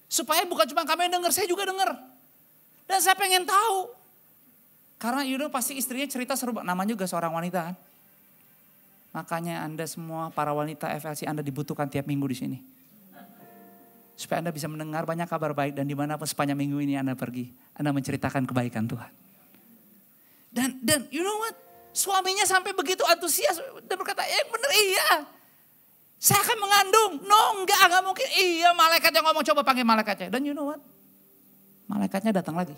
Supaya bukan cuma kamu yang dengar, saya juga dengar. Dan saya pengen tahu. Karena pasti istrinya cerita seru, namanya juga seorang wanita kan. Makanya Anda semua para wanita FLC Anda dibutuhkan tiap minggu di sini. Supaya Anda bisa mendengar banyak kabar baik dan dimanapun sepanjang minggu ini Anda pergi. Anda menceritakan kebaikan Tuhan. Dan you know what? Suaminya sampai begitu antusias dan berkata, bener iya. Saya akan mengandung. No enggak mungkin. Iya malaikat yang ngomong, coba panggil malaikatnya. Dan you know what? Malaikatnya datang lagi.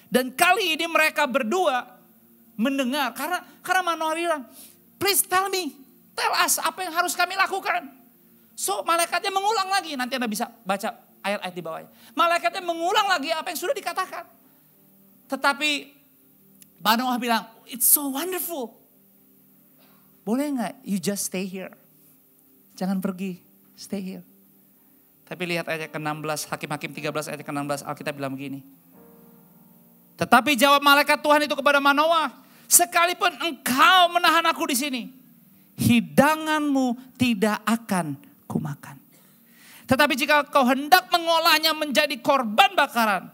Dan kali ini mereka berdua mendengar. Karena Manoah bilang, please tell me. Tell us apa yang harus kami lakukan. So malaikatnya mengulang lagi. Nanti Anda bisa baca ayat-ayat di bawahnya. Malaikatnya mengulang lagi apa yang sudah dikatakan. Tetapi Manoah bilang, it's so wonderful. Boleh gak you just stay here? Jangan pergi, stay here. Tapi lihat ayat ke-16, Hakim-Hakim 13 ayat ke-16, Alkitab bilang begini. Tetapi jawab malaikat Tuhan itu kepada Manoah, sekalipun engkau menahan aku di sini, hidanganmu tidak akan kumakan. Tetapi jika kau hendak mengolahnya menjadi korban bakaran,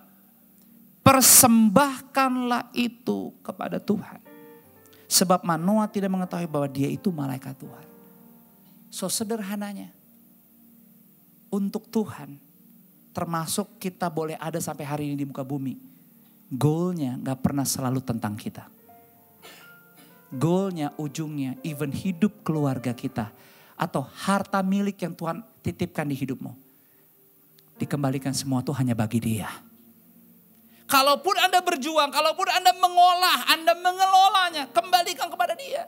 persembahkanlah itu kepada Tuhan. Sebab Manoah tidak mengetahui bahwa dia itu malaikat Tuhan. So sederhananya, untuk Tuhan, termasuk kita boleh ada sampai hari ini di muka bumi, goalnya gak pernah selalu tentang kita. Goalnya, ujungnya, even hidup keluarga kita, atau harta milik yang Tuhan titipkan di hidupmu, dikembalikan semua itu hanya bagi Dia. Kalaupun Anda berjuang, kalaupun Anda mengolah, Anda mengelolanya, kembalikan kepada Dia.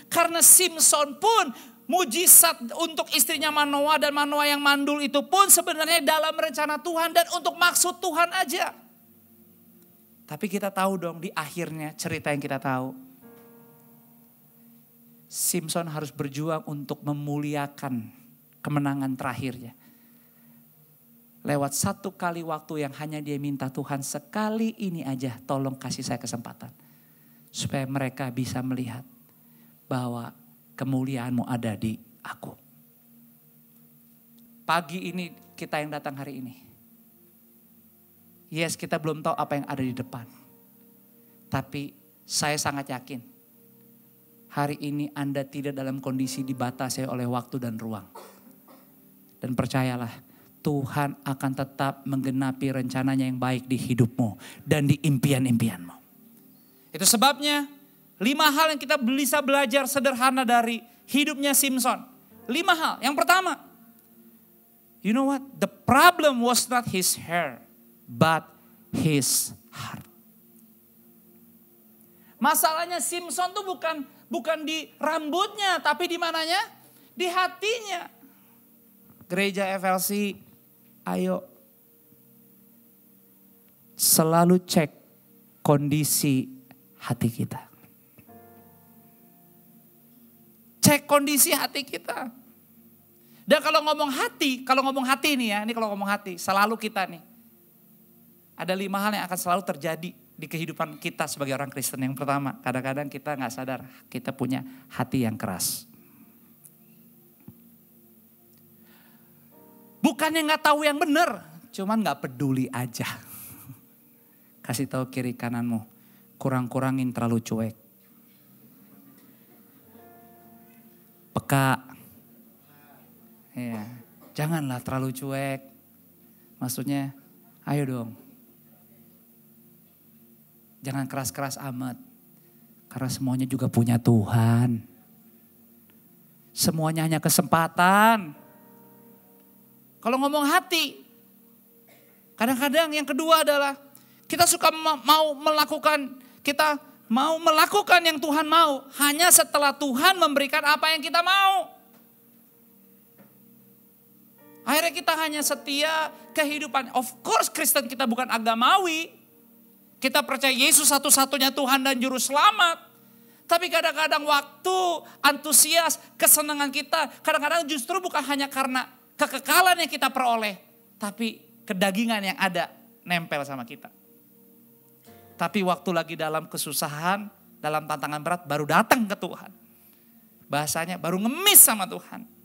Karena Simson pun mujizat untuk istrinya Manoah dan Manoah yang mandul itu pun sebenarnya dalam rencana Tuhan dan untuk maksud Tuhan aja. Tapi kita tahu dong di akhirnya cerita yang kita tahu. Simson harus berjuang untuk memuliakan kemenangan terakhirnya. Lewat satu kali waktu yang hanya dia minta Tuhan, sekali ini aja tolong kasih saya kesempatan. Supaya mereka bisa melihat bahwa kemuliaanmu ada di aku. Pagi ini kita yang datang hari ini. Yes, kita belum tahu apa yang ada di depan. Tapi saya sangat yakin hari ini Anda tidak dalam kondisi dibatasi oleh waktu dan ruang. Dan percayalah, Tuhan akan tetap menggenapi rencananya yang baik di hidupmu dan di impian-impianmu. Itu sebabnya 5 hal yang kita bisa belajar sederhana dari hidupnya Simson. 5 hal. Yang pertama, you know what? The problem was not his hair, but his heart. Masalahnya Simson tuh bukan di rambutnya, tapi di mananya? Di hatinya. Gereja FLC, ayo selalu cek kondisi hati kita. Cek kondisi hati kita. Dan kalau ngomong hati nih ya, ini kalau ngomong hati, selalu kita nih. Ada 5 hal yang akan selalu terjadi di kehidupan kita sebagai orang Kristen. Yang pertama, kadang-kadang kita gak sadar kita punya hati yang keras. Bukannya gak tahu yang benar, cuman gak peduli aja. Kasih tahu kiri kananmu, kurang-kurangin terlalu cuek. Peka. Ya, janganlah terlalu cuek. Maksudnya, ayo dong. Jangan keras-keras amat. Karena semuanya juga punya Tuhan. Semuanya hanya kesempatan. Kalau ngomong hati, kadang-kadang yang kedua adalah kita suka mau melakukan yang Tuhan mau. Hanya setelah Tuhan memberikan apa yang kita mau. Akhirnya kita hanya setia kehidupan. Of course Kristen kita bukan agamawi. Kita percaya Yesus satu-satunya Tuhan dan Juru Selamat. Tapi kadang-kadang waktu, antusias, kesenangan kita. Kadang-kadang justru bukan hanya karena kekekalan yang kita peroleh. Tapi kedagingan yang ada nempel sama kita. Tapi waktu lagi dalam kesusahan, dalam tantangan berat baru datang ke Tuhan. Bahasanya baru ngemis sama Tuhan.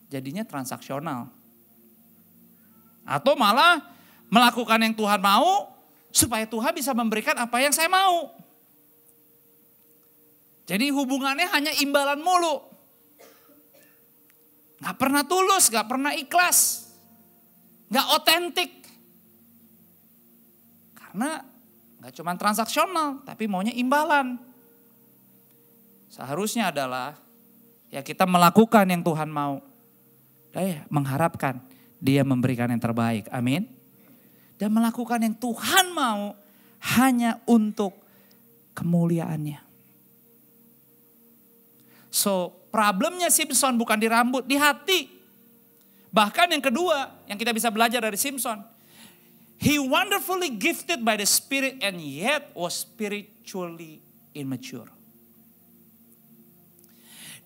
Jadinya transaksional. Atau malah melakukan yang Tuhan mau supaya Tuhan bisa memberikan apa yang saya mau. Jadi hubungannya hanya imbalan mulu. Gak pernah tulus, gak pernah ikhlas. Gak otentik. Karena gak cuma transaksional tapi maunya imbalan. Seharusnya adalah ya kita melakukan yang Tuhan mau. Dan mengharapkan Dia memberikan yang terbaik. Amin. Dan melakukan yang Tuhan mau hanya untuk kemuliaannya. So problemnya Simpson bukan di rambut, di hati. Bahkan yang kedua yang kita bisa belajar dari Simpson. He wonderfully gifted by the Spirit and yet was spiritually immature.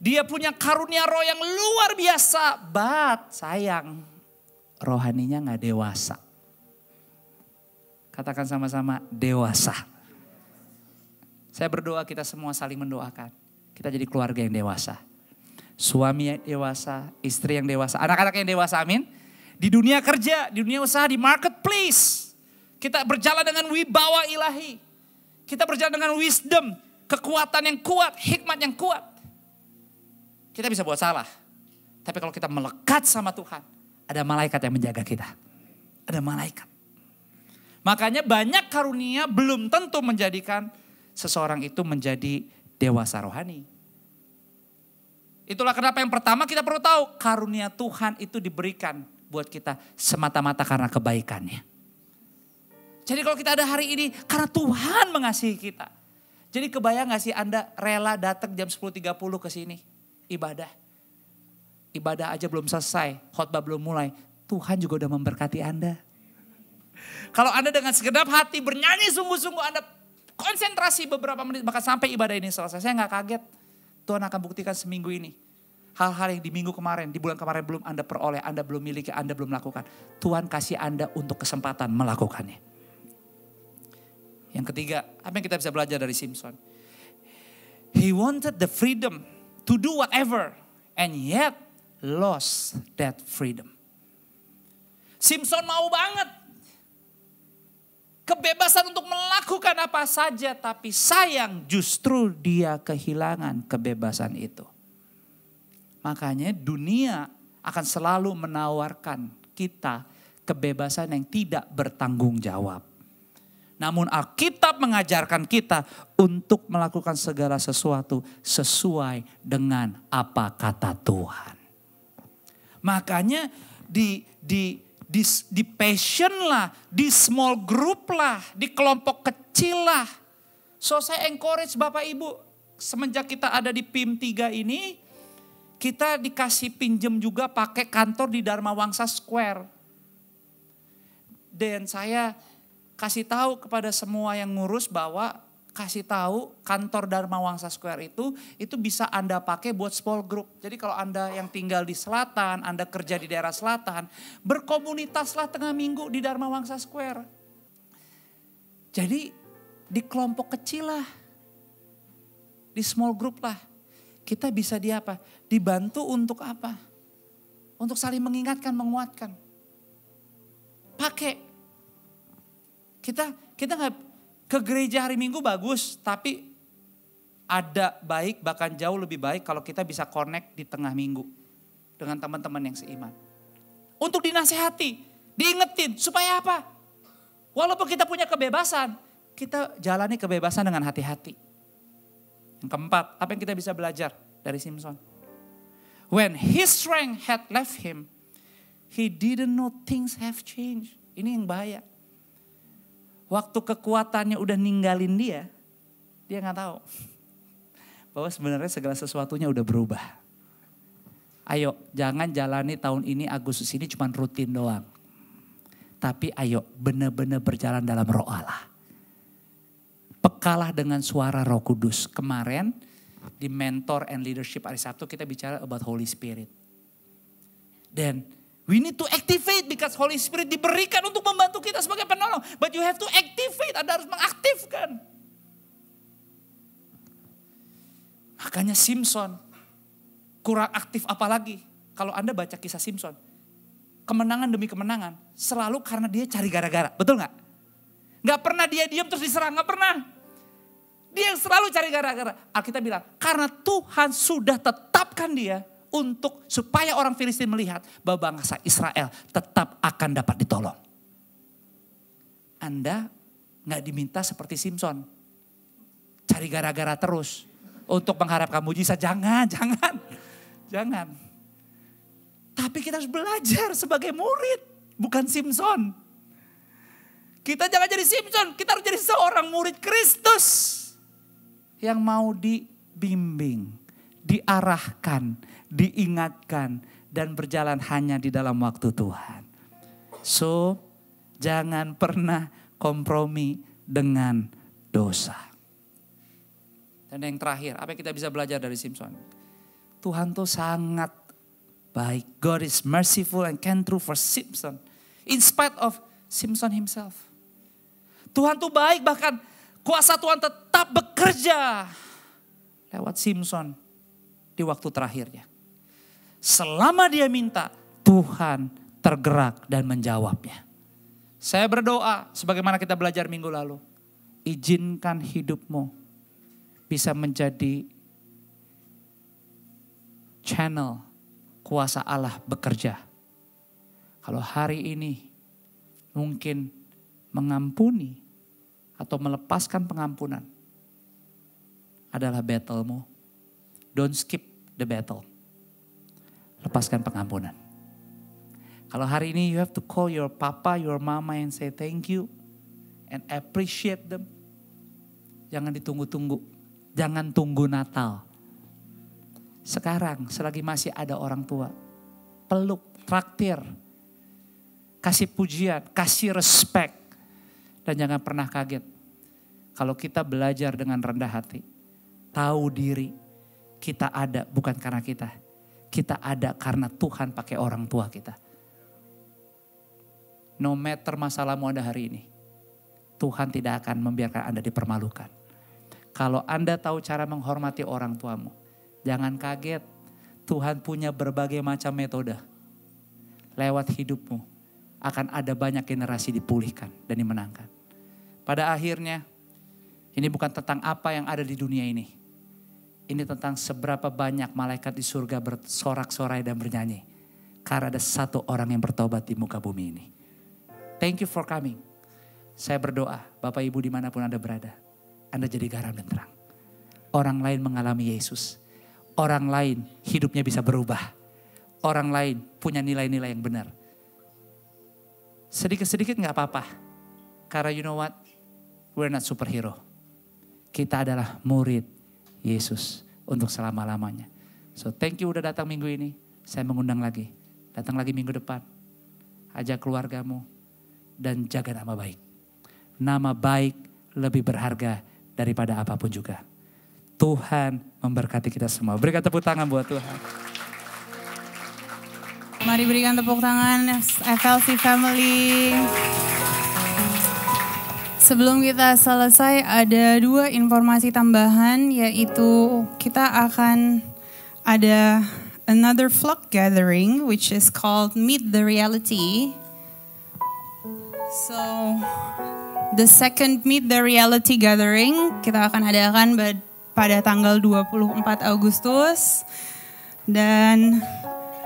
Dia punya karunia roh yang luar biasa. But sayang rohaninya gak dewasa. Katakan sama-sama dewasa. Saya berdoa kita semua saling mendoakan. Kita jadi keluarga yang dewasa. Suami yang dewasa, istri yang dewasa, anak-anak yang dewasa, amin. Di dunia kerja, di dunia usaha, di marketplace. Kita berjalan dengan wibawa ilahi. Kita berjalan dengan wisdom, kekuatan yang kuat, hikmat yang kuat. Kita bisa buat salah. Tapi kalau kita melekat sama Tuhan, ada malaikat yang menjaga kita. Ada malaikat. Makanya banyak karunia belum tentu menjadikan seseorang itu menjadi dewasa rohani. Itulah kenapa yang pertama kita perlu tahu karunia Tuhan itu diberikan buat kita semata-mata karena kebaikannya. Jadi kalau kita ada hari ini karena Tuhan mengasihi kita. Jadi kebayang gak sih Anda rela datang jam 10.30 ke sini ibadah. Ibadah aja belum selesai, khotbah belum mulai. Tuhan juga udah memberkati Anda. Kalau Anda dengan segenap hati bernyanyi sungguh-sungguh, Anda konsentrasi beberapa menit, bahkan sampai ibadah ini selesai. Saya gak kaget, Tuhan akan buktikan seminggu ini. Hal-hal yang di minggu kemarin, di bulan kemarin belum Anda peroleh, Anda belum miliki, Anda belum lakukan. Tuhan kasih Anda untuk kesempatan melakukannya. Yang ketiga, apa yang kita bisa belajar dari Simpson? He wanted the freedom to do whatever and yet lost that freedom. Simpson mau banget kebebasan untuk melakukan apa saja, tapi sayang justru dia kehilangan kebebasan itu. Makanya dunia akan selalu menawarkan kita kebebasan yang tidak bertanggung jawab. Namun Alkitab mengajarkan kita untuk melakukan segala sesuatu sesuai dengan apa kata Tuhan. Makanya di passion lah, di small group lah, di kelompok kecil lah. So saya encourage Bapak Ibu, semenjak kita ada di PIM 3 ini, kita dikasih pinjem juga pakai kantor di Dharma Wangsa Square. Dan saya kasih tahu kepada semua yang ngurus bahwa kasih tahu kantor Dharma Wangsa Square itu bisa Anda pakai buat small group. Jadi kalau Anda yang tinggal di selatan, Anda kerja di daerah selatan, berkomunitaslah tengah minggu di Dharma Wangsa Square. Jadi di kelompok kecil lah, di small group lah. Kita bisa dibantu untuk apa? Untuk saling mengingatkan, menguatkan. Pakai. Kita nggak ke gereja hari Minggu bagus, tapi ada baik bahkan jauh lebih baik kalau kita bisa connect di tengah minggu dengan teman-teman yang seiman. Untuk dinasehati, diingetin supaya apa? Walaupun kita punya kebebasan, kita jalani kebebasan dengan hati-hati. Yang keempat, apa yang kita bisa belajar dari Simpson? When his strength had left him, he didn't know things have changed. Ini yang bahaya. Waktu kekuatannya udah ninggalin dia nggak tahu bahwa sebenarnya segala sesuatunya udah berubah. Ayo, jangan jalani tahun ini Agustus ini cuma rutin doang. Tapi ayo benar-benar berjalan dalam roh Allah. Pekalah dengan suara Roh Kudus. Kemarin di Mentor and Leadership hari Sabtu kita bicara about Holy Spirit. Dan we need to activate because Holy Spirit diberikan untuk membantu kita sebagai penolong. But you have to activate, Anda harus mengaktifkan. Makanya Simpson kurang aktif apalagi. Kalau Anda baca kisah Simpson, kemenangan demi kemenangan selalu karena dia cari gara-gara. Betul gak? Gak pernah dia diam terus diserang, gak pernah. Dia yang selalu cari gara-gara. Alkitab bilang, karena Tuhan sudah tetapkan dia untuk supaya orang Filistin melihat bahwa bangsa Israel tetap akan dapat ditolong. Anda gak diminta seperti Simpson. Cari gara-gara terus untuk mengharapkan mujizat. Jangan. Tapi kita harus belajar sebagai murid, bukan Simpson. Kita jangan jadi Simpson, kita harus jadi seorang murid Kristus. Yang mau dibimbing, diarahkan, diingatkan, dan berjalan hanya di dalam waktu Tuhan. So, jangan pernah kompromi dengan dosa. Dan yang terakhir, apa yang kita bisa belajar dari Simpson? Tuhan tuh sangat baik. God is merciful and can true for Simpson. In spite of Simpson himself. Tuhan tuh baik, bahkan kuasa Tuhan tetap bekerja lewat Simpson di waktu terakhirnya. Selama dia minta, Tuhan tergerak dan menjawabnya. Saya berdoa sebagaimana kita belajar minggu lalu. Izinkan hidupmu bisa menjadi channel kuasa Allah bekerja. Kalau hari ini mungkin mengampuni atau melepaskan pengampunan adalah battle-mu. Don't skip the battle. Lepaskan pengampunan. Kalau hari ini you have to call your papa, your mama and say thank you and appreciate them. Jangan ditunggu-tunggu. Jangan tunggu Natal. Sekarang selagi masih ada orang tua, peluk, traktir, kasih pujian, kasih respect. Dan jangan pernah kaget kalau kita belajar dengan rendah hati. Tahu diri kita ada bukan karena kita. Kita ada karena Tuhan pakai orang tua kita. No matter masalahmu Anda hari ini, Tuhan tidak akan membiarkan Anda dipermalukan. Kalau Anda tahu cara menghormati orang tuamu, jangan kaget. Tuhan punya berbagai macam metode. Lewat hidupmu akan ada banyak generasi dipulihkan dan dimenangkan. Pada akhirnya, ini bukan tentang apa yang ada di dunia ini. Ini tentang seberapa banyak malaikat di surga bersorak-sorai dan bernyanyi. Karena ada satu orang yang bertobat di muka bumi ini. Thank you for coming. Saya berdoa, Bapak Ibu dimanapun Anda berada, Anda jadi garam dan terang. Orang lain mengalami Yesus. Orang lain hidupnya bisa berubah. Orang lain punya nilai-nilai yang benar. Sedikit-sedikit gak apa-apa. Karena you know what? We're not superhero. Kita adalah murid Yesus untuk selama-lamanya. So thank you udah datang minggu ini. Saya mengundang lagi. Datang lagi minggu depan. Ajak keluargamu. Dan jaga nama baik. Nama baik lebih berharga daripada apapun juga. Tuhan memberkati kita semua. Berikan tepuk tangan buat Tuhan. Mari berikan tepuk tangan FLC Family. Sebelum kita selesai ada 2 informasi tambahan, yaitu kita akan ada another flock gathering which is called Meet the Reality. So the second Meet the Reality gathering kita akan adakan pada tanggal 24 Agustus dan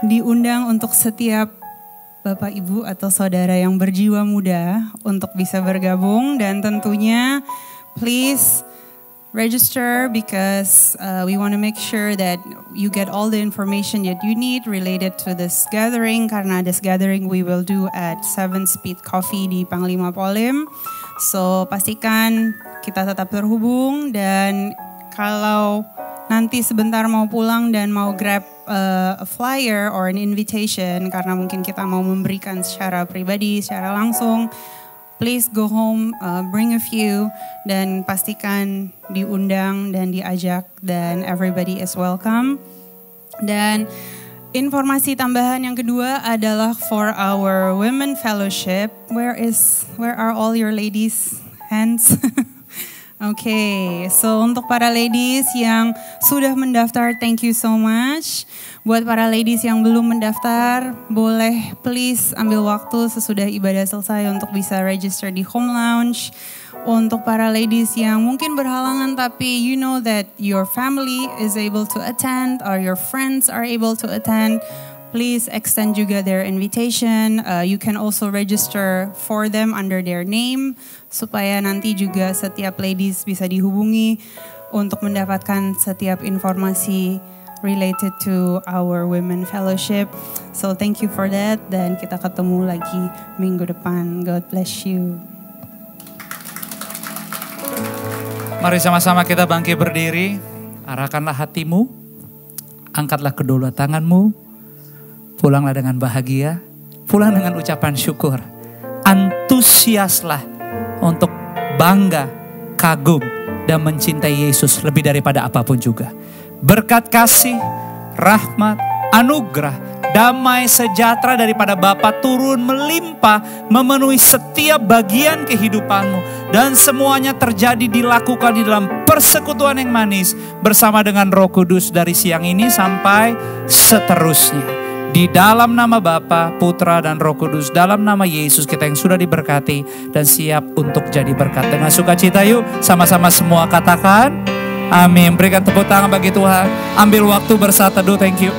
diundang untuk setiap Bapak, Ibu atau saudara yang berjiwa muda untuk bisa bergabung, dan tentunya please register because we want to make sure that you get all the information that you need related to this gathering, karena this gathering we will do at 7 Speed Coffee di Panglima Polim. So pastikan kita tetap terhubung, dan kalau nanti sebentar mau pulang dan mau grab a flyer or an invitation karena mungkin kita mau memberikan secara pribadi, secara langsung, please go home, bring a few, dan pastikan diundang dan diajak, dan everybody is welcome. Dan informasi tambahan yang kedua adalah for our women fellowship. Where are all your ladies' hands? Oke, so untuk para ladies yang sudah mendaftar, thank you so much. Buat para ladies yang belum mendaftar, boleh please ambil waktu sesudah ibadah selesai untuk bisa register di Home Lounge. Untuk para ladies yang mungkin berhalangan tapi you know that your family is able to attend or your friends are able to attend, please extend juga their invitation. You can also register for them under their name supaya nanti juga setiap ladies bisa dihubungi untuk mendapatkan setiap informasi related to our women fellowship. So thank you for that, dan kita ketemu lagi minggu depan. God bless you. Mari sama-sama kita bangkit berdiri. Arahkanlah hatimu, angkatlah kedua tanganmu. Pulanglah dengan bahagia, pulang dengan ucapan syukur. Antusiaslah untuk bangga, kagum, dan mencintai Yesus lebih daripada apapun juga. Berkat kasih, rahmat, anugerah, damai sejahtera daripada Bapa turun melimpah, memenuhi setiap bagian kehidupanmu. Dan semuanya terjadi dilakukan di dalam persekutuan yang manis bersama dengan Roh Kudus dari siang ini sampai seterusnya. Di dalam nama Bapa, Putra, dan Roh Kudus, dalam nama Yesus kita yang sudah diberkati dan siap untuk jadi berkat. Dengan sukacita yuk sama-sama semua katakan amin. Berikan tepuk tangan bagi Tuhan. Ambil waktu bersatu teduh, thank you.